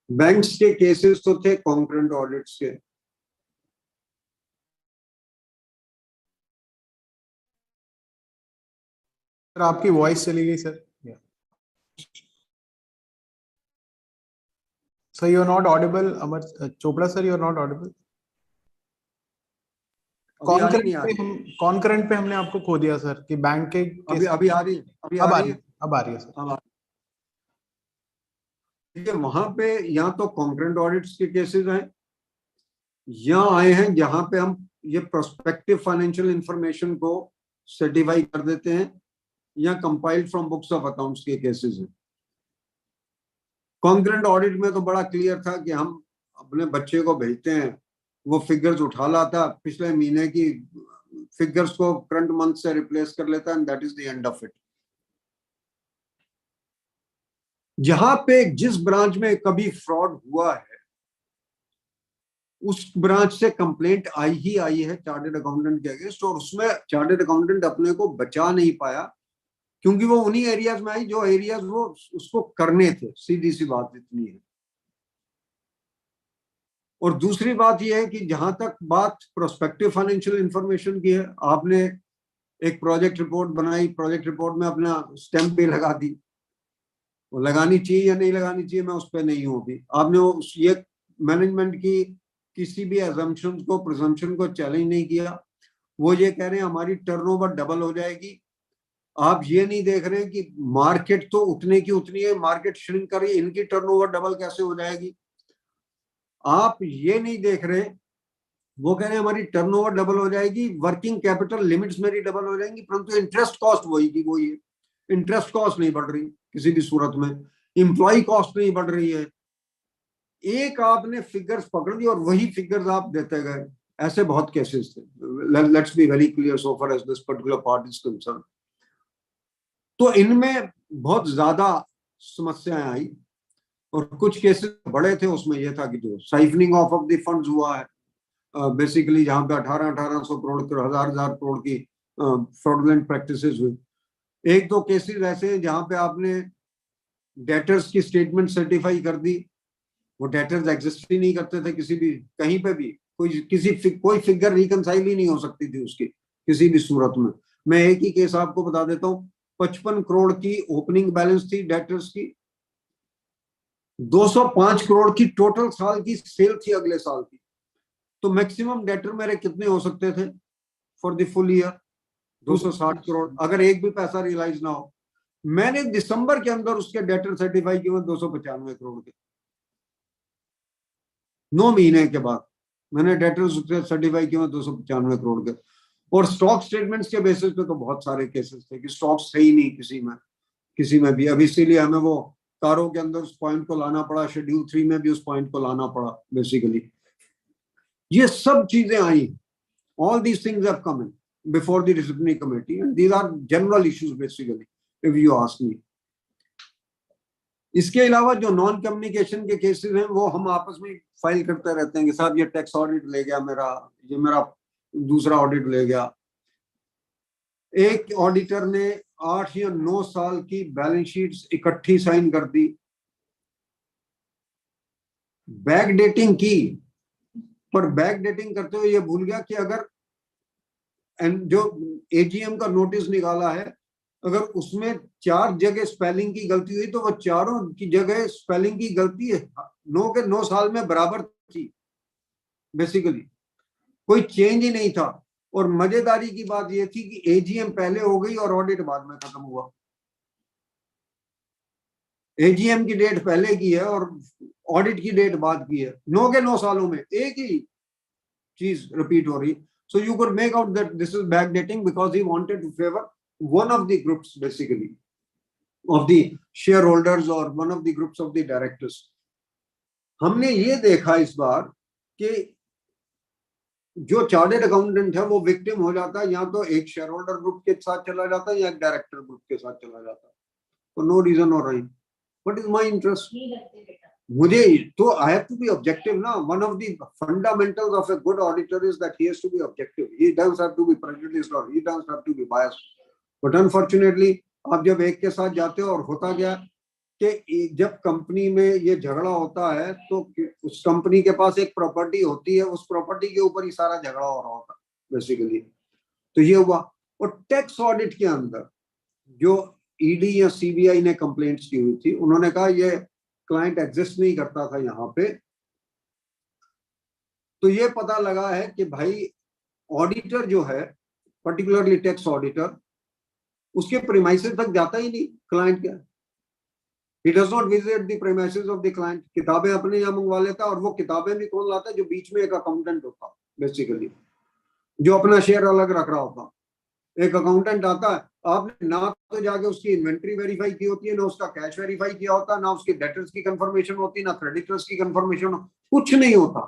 बैंक्स के केसेस तो थे कॉन्करेंट ऑडिट्स के, सर आपकी वॉइस चली गई sir. Sir you are not audible. Amar Chopra sir, you are not audible. Concurrent पे हमने आपको खो दिया सर कि बैंक के अभी आ रही है, अब आ रही है सर। ठीक है, वहां पे यहाँ तो कॉन्करेंट ऑडिट्स के केसेस हैं, यहाँ आए हैं जहां पे हम ये प्रोस्पेक्टिव फाइनेंशियल इंफॉर्मेशन को सर्टिफाई कर देते हैं, या compiled from books of accounts के केसेस हैं। कॉन्करेंट ऑडिट में तो बड़ा क्लियर था कि हम अपने बच्चे को भेजते हैं, वो फिगर्स उठा लाता, पिछले महीने की फिगर्स को करंट मंथ से रिप्लेस कर लेता, and that is the end of it. जहां पे जिस ब्रांच में कभी फ्रॉड हुआ है उस ब्रांच से कंप्लेंट आई है चार्टर्ड अकाउंटेंट के अगेंस्ट, और उसमें चार्टर्ड अकाउंटेंट अपने को बचा नहीं पाया, क्योंकि वो उन्हीं एरियाज में आई जो एरियाज वो उसको करने थे। सीधी सी बात इतनी है। और दूसरी बात यह है कि जहां तक बात प्रोस्पेक्टिव फाइनेंशियल इंफॉर्मेशन की है, आपने एक प्रोजेक्ट रिपोर्ट बनाई, प्रोजेक्ट रिपोर्ट में अपना स्टैंप भी लगा दी, वो लगानी चाहिए या नहीं लगानी चाहिए मैं उस पर नहीं हूं अभी। आपने ये मैनेजमेंट की किसी भी अजम्पशन को, प्रिजम्पशन को चैलेंज नहीं किया। वो ये कह रहे हैं हमारी टर्नओवर डबल हो जाएगी। आप ये नहीं देख रहे हैं कि मार्केट तो उतने की उतनी है, मार्केट श्रिंक कर रही है, इनकी टर्नओवर डबल कैसे हो जाएगी। आप ये नहीं देख रहे, वो कह रहे हैं हमारी टर्नओवर डबल हो जाएगी, वर्किंग कैपिटल लिमिट्स मेरी डबल हो जाएंगी, परंतु इंटरेस्ट कॉस्ट वही की वही है। इंटरेस्ट कॉस्ट नहीं बढ़ रही किसी भी सूरत में, इंप्लॉय कॉस्ट नहीं बढ़ रही है। एक आपने फिगर्स पकड़ ली और वही फिगर्स आप देते गए। ऐसे बहुत केसेस थे। Let's be very clear so far as this particular part is concern. तो इनमें बहुत ज्यादा समस्याएं आई, और कुछ केसेस बड़े थे। उसमें यह था कि जो साइफनिंग ऑफ द फंड्स हुआ है, बेसिकली जहां पे 1800 करोड़ 1000 करोड़ की फ्रॉडुलेंट प्रैक्टिसेस हुई। एक दो केसेस ऐसे जहां पे आपने डेटर्स की स्टेटमेंट सर्टिफाई कर दी, वो डेटर्स एग्जिस्ट ही नहीं करते थे किसी भी, कहीं पे भी कोई फिगर रिकंसाइल ही नहीं हो सकती थी उसकी किसी भी सूरत में। मैं एक ही केस आपको बता देता हूँ। 55 करोड़ की ओपनिंग बैलेंस थी डेटर्स की, 205 करोड़ की टोटल साल की सेल थी अगले साल की। तो मैक्सिमम डेटर मेरे कितने हो सकते थे for the full year? 260 crore. अगर एक भी पैसा रियलाइज ना हो, मैंने दिसंबर के अंदर उसके डेटर सर्टिफाई किए 295 करोड़ के। 9 महीने के बाद मैंने डेटर सर्टिफाई किए 295 करोड़ के। और स्टॉक स्टेटमेंट्स के बेसिस पे तो बहुत सारे केसेस थे कि स्टॉक्स थे ही नहीं किसी में भी। अब इसीलिए हमें वो कारों के अंदर उस पॉइंट को लाना पड़ा, शेड्यूल 3 में भी उस पॉइंट को लाना पड़ा बेसिकली। ये सब चीजें आई। All these things have come in before the disciplinary committee, and these are general issues basically, if you ask me. इसके अलावा जो नॉन कम्युनिकेशन के केसेस हैं वो हम आपस में फाइल करते रहते हैं कि साहब ये टैक्स ऑडिट ले गया मेरा, ये मेरा दूसरा ऑडिट ले गया। एक ऑडिटर ने 8 या 9 साल की बैलेंस शीट्स इकट्ठी साइन कर दी, बैक डेटिंग की, पर बैक डेटिंग करते हुए ये भूल गया कि अगर जो एजीएम का नोटिस निकाला है, अगर उसमें 4 जगह स्पेलिंग की गलती हुई तो वो चारों की जगह स्पेलिंग की गलती 9 के 9 साल में बराबर थी। बेसिकली कोई चेंज ही नहीं था। और मजेदारी की बात यह थी कि एजीएम पहले हो गई और ऑडिट बाद में खत्म हुआ। एजीएम की डेट पहले की है और ऑडिट की डेट बाद की है। 9 के 9 सालों में एक ही चीज रिपीट हो रही। So you could make out that this is backdating because he wanted to favor one of the groups basically of the shareholders or one of the groups of the directors. हमने ये देखा इस बार कि जो chartered accountant है वो victim हो जाता है, या तो एक शेयर होल्डर ग्रुप के साथ चला जाता है या एक डायरेक्टर ग्रुप के साथ चला जाता है, for no reason or rhyme. What is my interest? मुझे तो I have to be objective ना. One of the fundamentals of a good auditor is that he has to be objective. He doesn't have to be prejudiced or he doesn't have to be biased. But unfortunately, आप जब एक के साथ जाते हो, और होता क्या कि जब कंपनी में ये झगड़ा होता है तो उस कंपनी के पास एक प्रॉपर्टी होती है, उस प्रॉपर्टी के ऊपर ही सारा झगड़ा हो रहा होता है बेसिकली। तो ये हुआ। और टैक्स ऑडिट के अंदर जो ईडी या सीबीआई ने कंप्लेंट्स की हुई थी, उन्होंने कहा ये क्लाइंट एग्जिस्ट नहीं करता था यहाँ पे। तो ये पता लगा है कि भाई ऑडिटर जो है, पर्टिकुलरली टैक्स ऑडिटर, उसके प्रीमाइसेस तक जाता ही नहीं क्लाइंट के। He does not visit the premises of the client. किताबें अपने यहाँ मंगवा लेता, और वो किताबें भी कौन लाता है? जो बीच में एक अकाउंटेंट होता बेसिकली, जो अपना शेयर अलग रख रहा होता। एक अकाउंटेंट आता है, आपने ना तो जाके उसकी इन्वेंट्री वेरीफाई की होती है, ना उसका कैश वेरीफाई किया होता, ना उसके डेटर्स की कंफर्मेशन होती, ना क्रेडिटर्स की कंफर्मेशन, कुछ नहीं होता।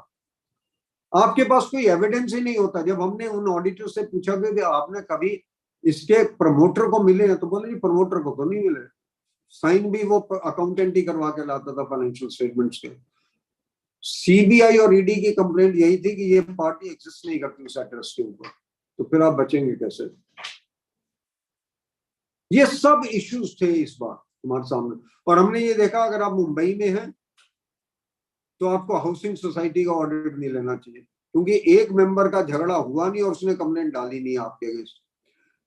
आपके पास कोई एविडेंस ही नहीं होता। जब हमने उन ऑडिटर से पूछा कि आपने कभी इसके प्रमोटर को मिले हैं, तो बोले जी प्रमोटर को तो नहीं मिले, साइन भी वो अकाउंटेंट ही करवा के लाता था फाइनेंशियल स्टेटमेंट्स के। सीबीआई और ईडी की कंप्लेंट यही थी कि ये पार्टी एग्जिस्ट नहीं करती उस एड्रेस के ऊपर, तो फिर आप बचेंगे कैसे? ये सब इश्यूज थे इस बार हमारे सामने। और हमने ये देखा, अगर आप मुंबई में हैं तो आपको हाउसिंग सोसाइटी का ऑडिट नहीं लेना चाहिए, क्योंकि एक मेंबर का झगड़ा हुआ नहीं और उसने कंप्लेंट डाली नहीं आपके अगेंस्ट।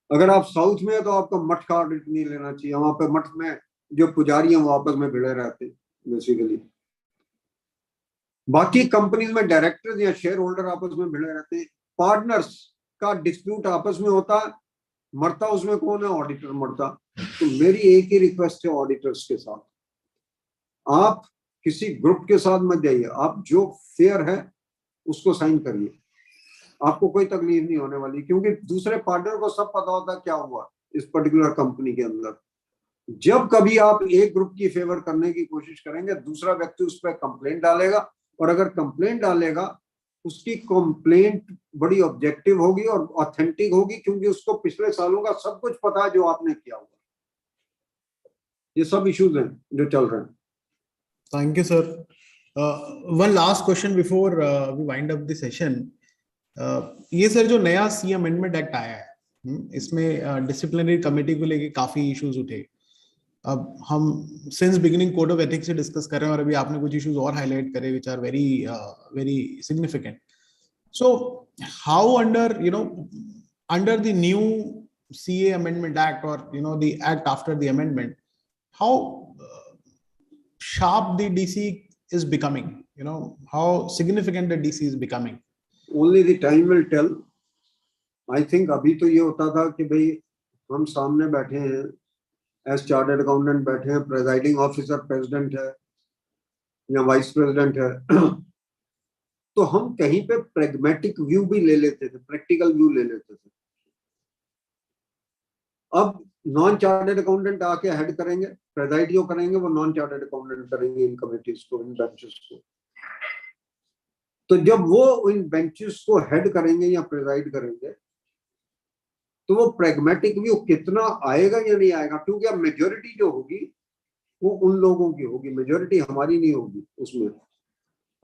अगर आप साउथ में है तो आपका मठ का ऑडिट नहीं लेना चाहिए, वहां पे मठ में जो पुजारी हैं वो आपस में भिड़े रहते बेसिकली। बाकी कंपनीज में डायरेक्टर्स या शेयर होल्डर आपस में भिड़े रहते हैं। पार्टनर्स का डिस्प्यूट आपस में होता है, मरता उसमें कौन है? ऑडिटर मरता। तो मेरी एक ही रिक्वेस्ट है ऑडिटर्स के साथ, आप किसी ग्रुप के साथ मत जाइए, आप जो फेयर है उसको साइन करिए, आपको कोई तकलीफ नहीं होने वाली, क्योंकि दूसरे पार्टनर को सब पता होता है क्या हुआ इस पर्टिकुलर कंपनी के अंदर। जब कभी आप एक ग्रुप की फेवर करने की कोशिश करेंगे, दूसरा व्यक्ति उस पर कंप्लेंट डालेगा, और अगर कंप्लेंट डालेगा उसकी कंप्लेंट बड़ी ऑब्जेक्टिव होगी और ऑथेंटिक होगी, क्योंकि उसको पिछले सालों का सब कुछ पता है जो आपने किया हुआ। ये सब इश्यूज हैं जो चल रहे हैं। Thank you, sir. One last question before we wind up the session. ये सर जो नया सी अमेंडमेंट एक्ट आया है, इसमें डिसिप्लिनरी कमेटी को लेके काफी इश्यूज उठे। अब हम since beginning code of ethics से डिस्कस कर रहे हैं, और अभी आपने कुछ इश्यूज और हाईलाइट करे which are very very significant. So how under under the new CA amendment act, or the act after the amendment, how sharp the DC is becoming, how significant the DC is becoming? Only the time will tell. I think अभी तो ये होता था कि भाई हम सामने बैठे हैं, एज चार्टर्ड अकाउंटेंट बैठे हैं, प्रेजाइडिंग ऑफिसर प्रेसिडेंट है या वाइस प्रेसिडेंट है, तो हम कहीं पे प्रेगमेटिक व्यू भी ले लेते थे, प्रैक्टिकल व्यू ले लेते थे। अब नॉन चार्टर्ड अकाउंटेंट आके हेड करेंगे, प्रेजाइड जो करेंगे वो नॉन चार्टर्ड अकाउंटेंट करेंगे इन कमिटीज को, इन बेंचेस को। तो जब वो इन बेंचेस को हेड करेंगे या प्रेजाइड करेंगे, तो वो प्रेगमेटिक व्यू कितना आएगा या नहीं आएगा, क्योंकि अब मेजोरिटी जो होगी वो उन लोगों की होगी, मेजोरिटी हमारी नहीं होगी उसमें।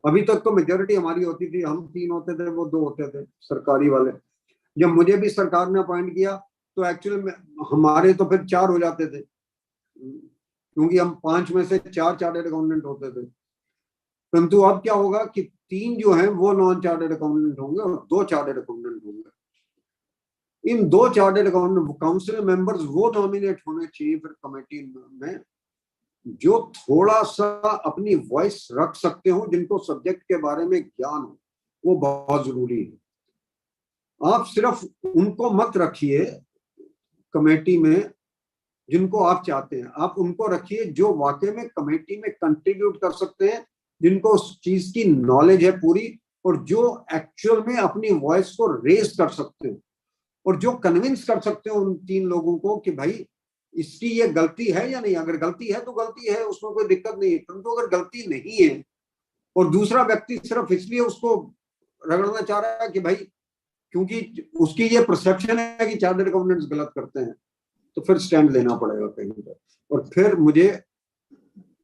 अभी तक तो मेजोरिटी हमारी होती थी, हम 3 होते थे, वो 2 होते थे सरकारी वाले। जब मुझे भी सरकार ने अपॉइंट किया तो एक्चुअली में हमारे तो फिर 4 हो जाते थे, क्योंकि हम 5 में से 4 चार्टर्ड अकाउंटेंट होते थे। परंतु अब क्या होगा कि 3 जो हैं वो नॉन चार्टर्ड अकाउंटेंट होंगे और 2 चार्टर्ड अकाउंटेंट होंगे। इन 2 चार्टर्ड अकाउंटेंट काउंसिल मेंबर्स वो नॉमिनेट होने चाहिए फिर कमेटी में, जो थोड़ा सा अपनी वॉइस रख सकते हो, जिनको सब्जेक्ट के बारे में ज्ञान हो, वो बहुत जरूरी है। आप सिर्फ उनको मत रखिए कमेटी में जिनको आप चाहते हैं, आप उनको रखिए जो वाकई में कमेटी में कंट्रीब्यूट कर सकते हैं, जिनको उस चीज की नॉलेज है पूरी, और जो एक्चुअल में अपनी वॉइस को रेज कर सकते हो, और जो कन्विंस कर सकते हो उन 3 लोगों को कि भाई इसकी ये गलती है या नहीं। अगर गलती है तो गलती है, उसमें कोई दिक्कत नहीं है। परंतु अगर गलती नहीं है और दूसरा व्यक्ति सिर्फ इसलिए उसको रगड़ना चाह रहा है कि भाई क्योंकि उसकी ये परसेप्शन है कि चार्टर्ड अकाउंटेंट्स गलत करते हैं, तो फिर स्टैंड लेना पड़ेगा कहीं पर। और फिर मुझे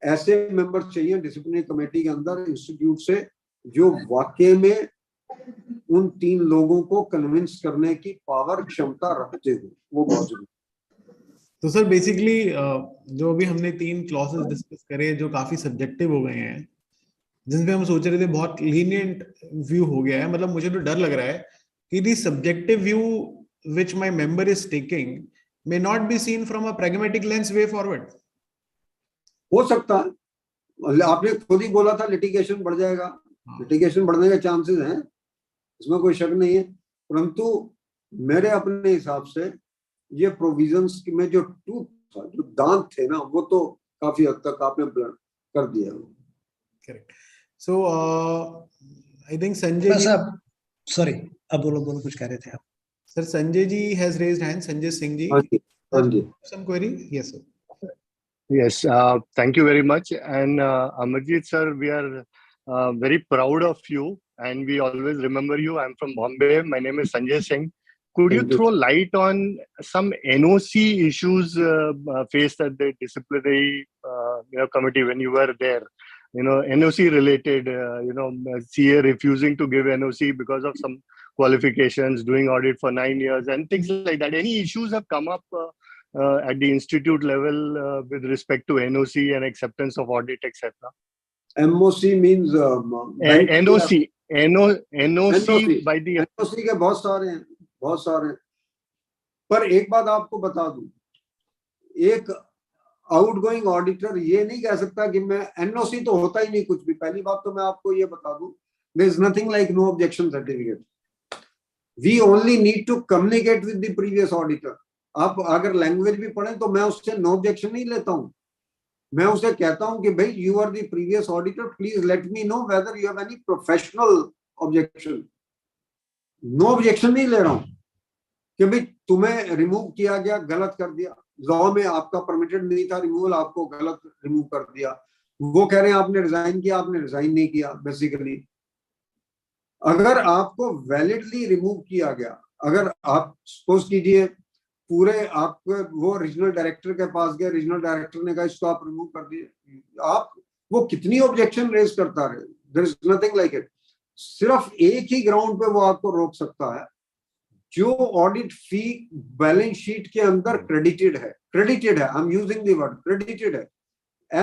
ऐसे मेंबर्स चाहिए डिसिप्लिनरी कमेटी के अंदर इंस्टीट्यूट से, जो वाकई में उन 3 लोगों को कन्विंस करने की पावर, क्षमता रखते हो, वो बहुत जरूरी। तो सर बेसिकली जो भी हमने 3 क्लॉसेस डिस्कस करे जो काफी सब्जेक्टिव हो गए हैं, जिनपे हम सोच रहे थे बहुत लीनियंट व्यू हो गया है, मतलब मुझे तो डर लग रहा है कि the subjective view which my member is taking may not be seen from a pragmatic lens way forward. हो सकता है, आपने खुद ही बोला था लिटिगेशन बढ़ जाएगा, लिटिगेशन बढ़ने के चांसेस हैं, इसमें कोई शक नहीं है। परंतु मेरे अपने हिसाब से ये प्रोविजंस में जो टूथ था, जो दांत थे ना, वो तो काफी हद तक आपने ब्लर कर दिया। Correct. So I think Sanjay ji, sorry, अब बोलो कुछ कह रहे थे आप। Sir Sanjay ji has raised hand, Sanjay Singh ji. हाँ जी, some query? Yes sir. Yes, thank you very much. And Amarjit sir, we are very proud of you and we always remember you. I'm from Bombay. My name is Sanjay Singh. Could you throw light on some NOC issues faced at the disciplinary committee when you were there? NOC related, CA refusing to give NOC because of some qualifications, doing audit for 9 years and things like that. Any issues have come up at the institute level with respect to NOC and acceptance of audit, etc.? MOC means NOC by the NOC के बहुत सारे हैं, पर एक बात आपको बता दूं, एक आउटगोइंग ऑडिटर ये नहीं कह सकता कि मैं NOC तो होता ही नहीं कुछ भी. पहली बात तो मैं आपको ये बता दूं, there is nothing like no objection certificate. We only need to communicate with the previous auditor. आप अगर लैंग्वेज भी पढ़ें तो मैं उससे नो ऑब्जेक्शन नहीं लेता हूं. मैं उसे कहता हूं कि भाई you are the previous auditor, please let me know whether you have any professional objection. No objection नहीं ले रहा हूं कि भाई तुम्हें रिमूव किया गया, गलत कर दिया, लॉ में आपका परमिटेड नहीं था रिमूवल, आपको गलत रिमूव कर दिया. वो कह रहे हैं आपने रिजाइन किया, आपने रिजाइन नहीं किया. बेसिकली अगर आपको वैलिडली रिमूव किया गया, अगर आप सपोज कीजिए पूरे आपको वो रीजनल डायरेक्टर के पास गए, रीजनल डायरेक्टर ने कहा इसको आप रिमूव कर दिए, आप वो कितनी ऑब्जेक्शन रेज करता रहे, there is nothing like it. सिर्फ एक ही ग्राउंड पे वो आपको रोक सकता है, जो ऑडिट फी बैलेंस शीट के अंदर क्रेडिटेड है, I am using the word credited है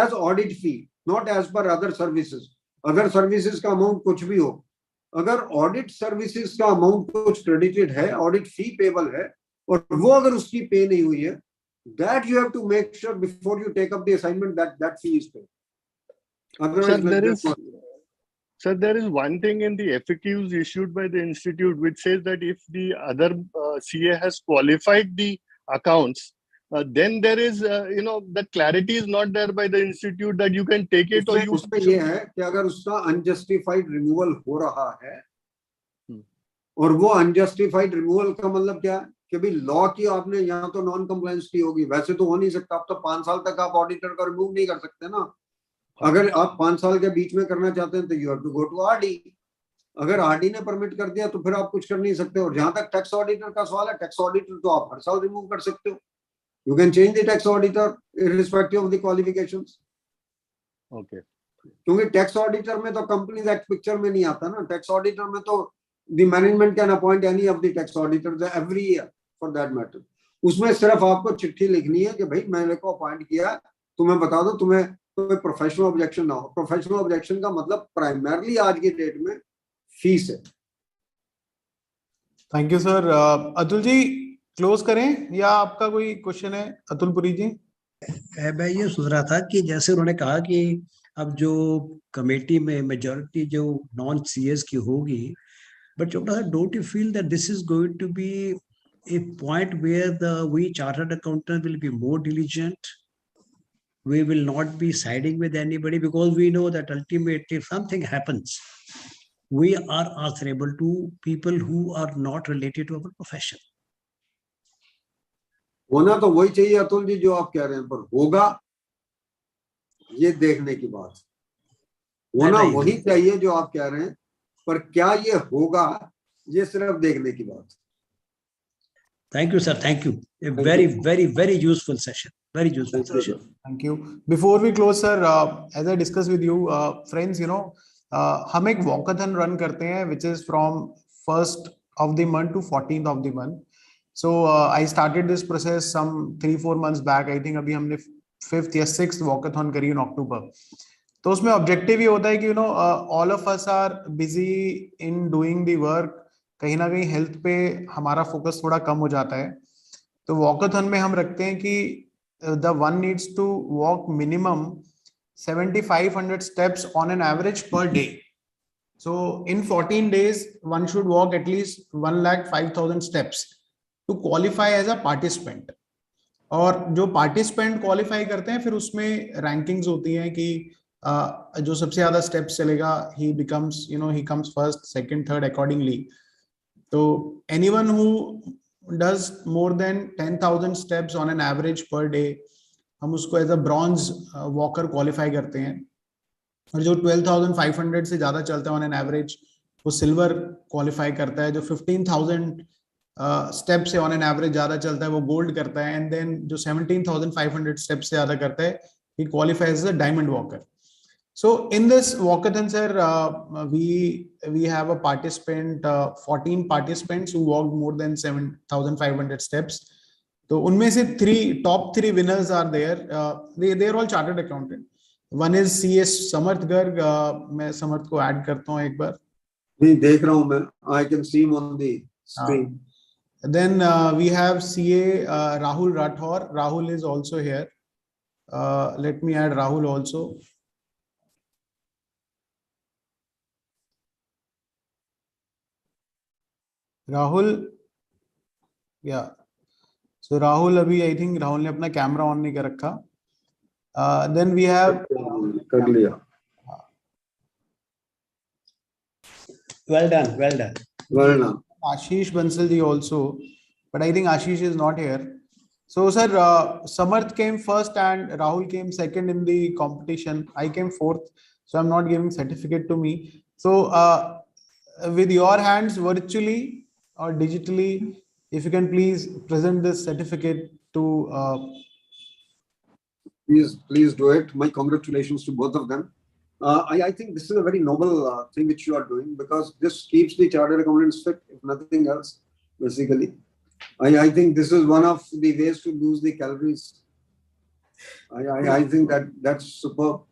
as audit fee, not as per other services. Other services का अमाउंट कुछ भी हो, अगर ऑडिट सर्विसेज का अमाउंट कुछ क्रेडिटेड है, ऑडिट फी पेबल है, और वो अगर उसकी पे नहीं हुई है, that you have to make sure before you take up the assignment that fee is paid. Otherwise, Sir, there is one thing in the FAQs issued by the institute which says that if the other CA has qualified the accounts, then there is, that clarity is not there by the institute that you can take it or you. उसमें ये है कि अगर उसका unjustified removal हो रहा है, और वो unjustified removal का मतलब क्या है कि भाई लॉ की आपने यहाँ तो नॉन कंप्लायंस की होगी, वैसे तो हो नहीं सकता. आप तो 5 साल तक आप ऑडिटर का रिमूव नहीं कर सकते ना. अगर आप 5 साल के बीच में करना चाहते हैं तो you have to go to RD. अगर RD ने परमिट कर दिया तो फिर आप कुछ कर नहीं सकते. और जहां तक टैक्स ऑडिटर का सवाल है, टैक्स ऑडिटर तो आप हर साल रिमूव कर सकते हो. You can change the tax auditor irrespective of the qualifications. Okay, क्योंकि टैक्स ऑडिटर में तो कंपनीज एक्ट पिक्चर में नहीं आता ना. टैक्स ऑडिटर में तो the management can appoint any of the tax auditors every year for that matter. उसमें सिर्फ आपको चिट्ठी लिखनी है कि भाई मैंने को अपॉइंट किया, तुम्हें बता दो तुम्हें कोई प्रोफेशनल ऑब्जेक्शन ना हो. प्रोफेशनल ऑब्जेक्शन का मतलब प्राइमरली आज की डेट में फीस है. Thank you sir. Atul ji close करें या आपका कोई क्वेश्चन है? अतुल पुरी जी. मैं ये सोच रहा था कि जैसे उन्होंने कहा कि अब जो कमेटी में मेजॉरिटी जो नॉन सीएस की होगी, but Chopra sir, don't you feel that this is going to be a point where we chartered accountants will be more diligent? We will not be siding with anybody, because we know that ultimately if something happens, we are answerable to people who are not related to our profession. होना तो वही चाहिए अतुल जी जो आप कह रहे हैं, पर होगा ये देखने की बात. होना वही चाहिए जो आप कह रहे हैं, पर क्या ये होगा ये सिर्फ देखने की बात. Thank you, sir. Thank you. Very useful session. Very useful session. Thank you. Before we close, sir, as I discussed with you, friends, हम एक walkathon run करते हैं, which is from 1st of the month to 14th of the month. So I started this process some 3-4 months back. I think अभी हमने 5th या 6th walkathon करी in October. तो उसमें objective ये होता है कि all of us are busy in doing the work. कहीं ना कहीं हेल्थ पे हमारा फोकस थोड़ा कम हो जाता है. तो वॉकाथन में हम रखते हैं कि the one needs to walk minimum 7500 steps on an average per day. So in 14 days one should walk at least 1,05,000 steps to qualify as a participant. और जो पार्टिसिपेंट क्वालिफाई करते हैं फिर उसमें रैंकिंग्स होती हैं कि जो सबसे ज्यादा स्टेप्स चलेगा ही becomes he comes first, second, third accordingly. So anyone who does more than 10,000 steps on an average per day, हम उसको as a bronze walker qualify करते हैं. और जो 12,500 से ज्यादा चलता है ऑन एन एवरेज वो सिल्वर क्वालिफाई करता है. जो 15,000 स्टेप से ऑन एन एवरेज ज्यादा चलता है वो गोल्ड करता है. एंड देन जो 17,500 स्टेप से ज्यादा करता है ही qualifies as a diamond walker. So in this walkathon, sir, we have a participant, 14 participants who walked more than 7,500 steps. So unme se top three winners are there. They're all chartered accountant. One is CS Samarth Garg. मैं समर्थ को add करता हूँ एक बार. नहीं देख रहा हूँ मैं. I can see him on the screen. Then we have CA Rahul Rathor. Rahul is also here. Let me add Rahul also. Rahul, yeah. So Rahul, अभी I think Rahul ने अपना कैमरा ऑन नहीं कर रखा. Then we have. कर लिया. Well done, well done. Well done. Ashish Bansalji also, but I think Ashish is not here. So sir, Samarth came first and Rahul came second in the competition. I came fourth, so I'm not giving certificate to me. So with your hands, virtually or digitally, if you can please present this certificate to. Please do it. My congratulations to both of them. I think this is a very noble thing which you are doing, because this keeps the chartered accountants fit, if nothing else, basically. I think this is one of the ways to lose the calories. I think that's superb.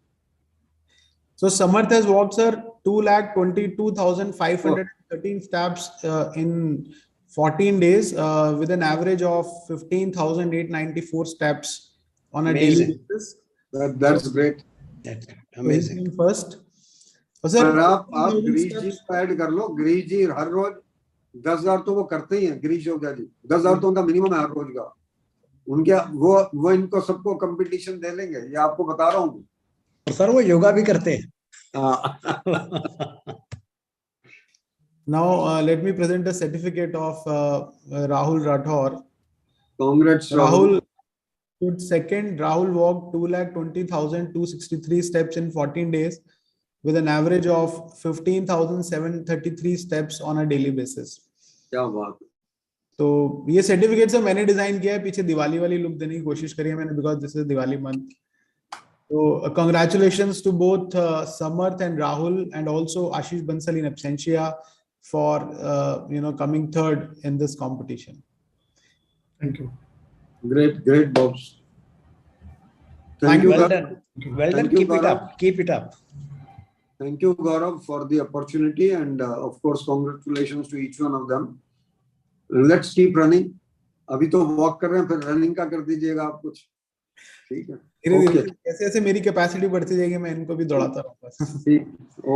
So Samarth has walked, sir, 2,22,513 steps in 14 days with an average of 15,894 steps on a daily basis. That's great. That's amazing. First. Sir आप गिरीश जी को add कर लो. गिरीश जी हर रोज 10,000 तो वो करते ही हैं. गिरीश हो गया जी, 10,000 तो उनका मिनिमम है हर रोज का. उनके वो इनको सबको कंपटीशन दे लेंगे, ये आपको बता रहा हूँ. सर वो योगा भी करते हैं. Now let me present a certificate of Rahul Rathor. Congrats, Rahul. Stood second. Rahul walked 2,20,263 steps in 14 days with an average of 15,733 steps on a daily basis. क्या बात. तो ये सर्टिफिकेट से मैंने डिजाइन किया है. पीछे दिवाली वाली लुक देने की कोशिश करी है मैंने, because this is Diwali month. So congratulations to both Samarth and Rahul, and also Ashish Bansal in absentia for coming third in this competition. Thank you. Great, Bobs. Thank you. Well done. Well done. Keep it up. Keep it up. Thank you, Gaurav, for the opportunity, and of course, congratulations to each one of them. Let's keep running. अभी तो walk कर रहे हैं, फिर running का कर दीजिएगा आप कुछ. ठीक है. Okay. ऐसे मेरी capacity बढ़ती जाएगी, मैं इनको भी दौड़ाता रहूँगा.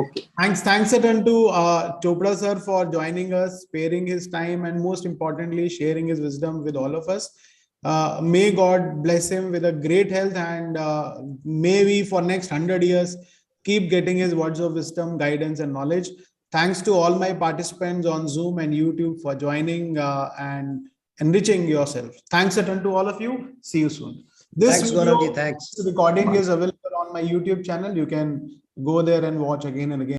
Okay. Thanks a ton to Chopra sir for joining us, sparing his time, and most importantly, sharing his wisdom with all of us. May God bless him with a great health, and may we for next 100 years keep getting his words of wisdom, guidance, and knowledge. Thanks to all my participants on Zoom and YouTube for joining and enriching yourself. Thanks a ton to all of you. See you soon. Thanks, Gaurav ji. Thanks. Recording is available on my YouTube channel. You can go there and watch again and again.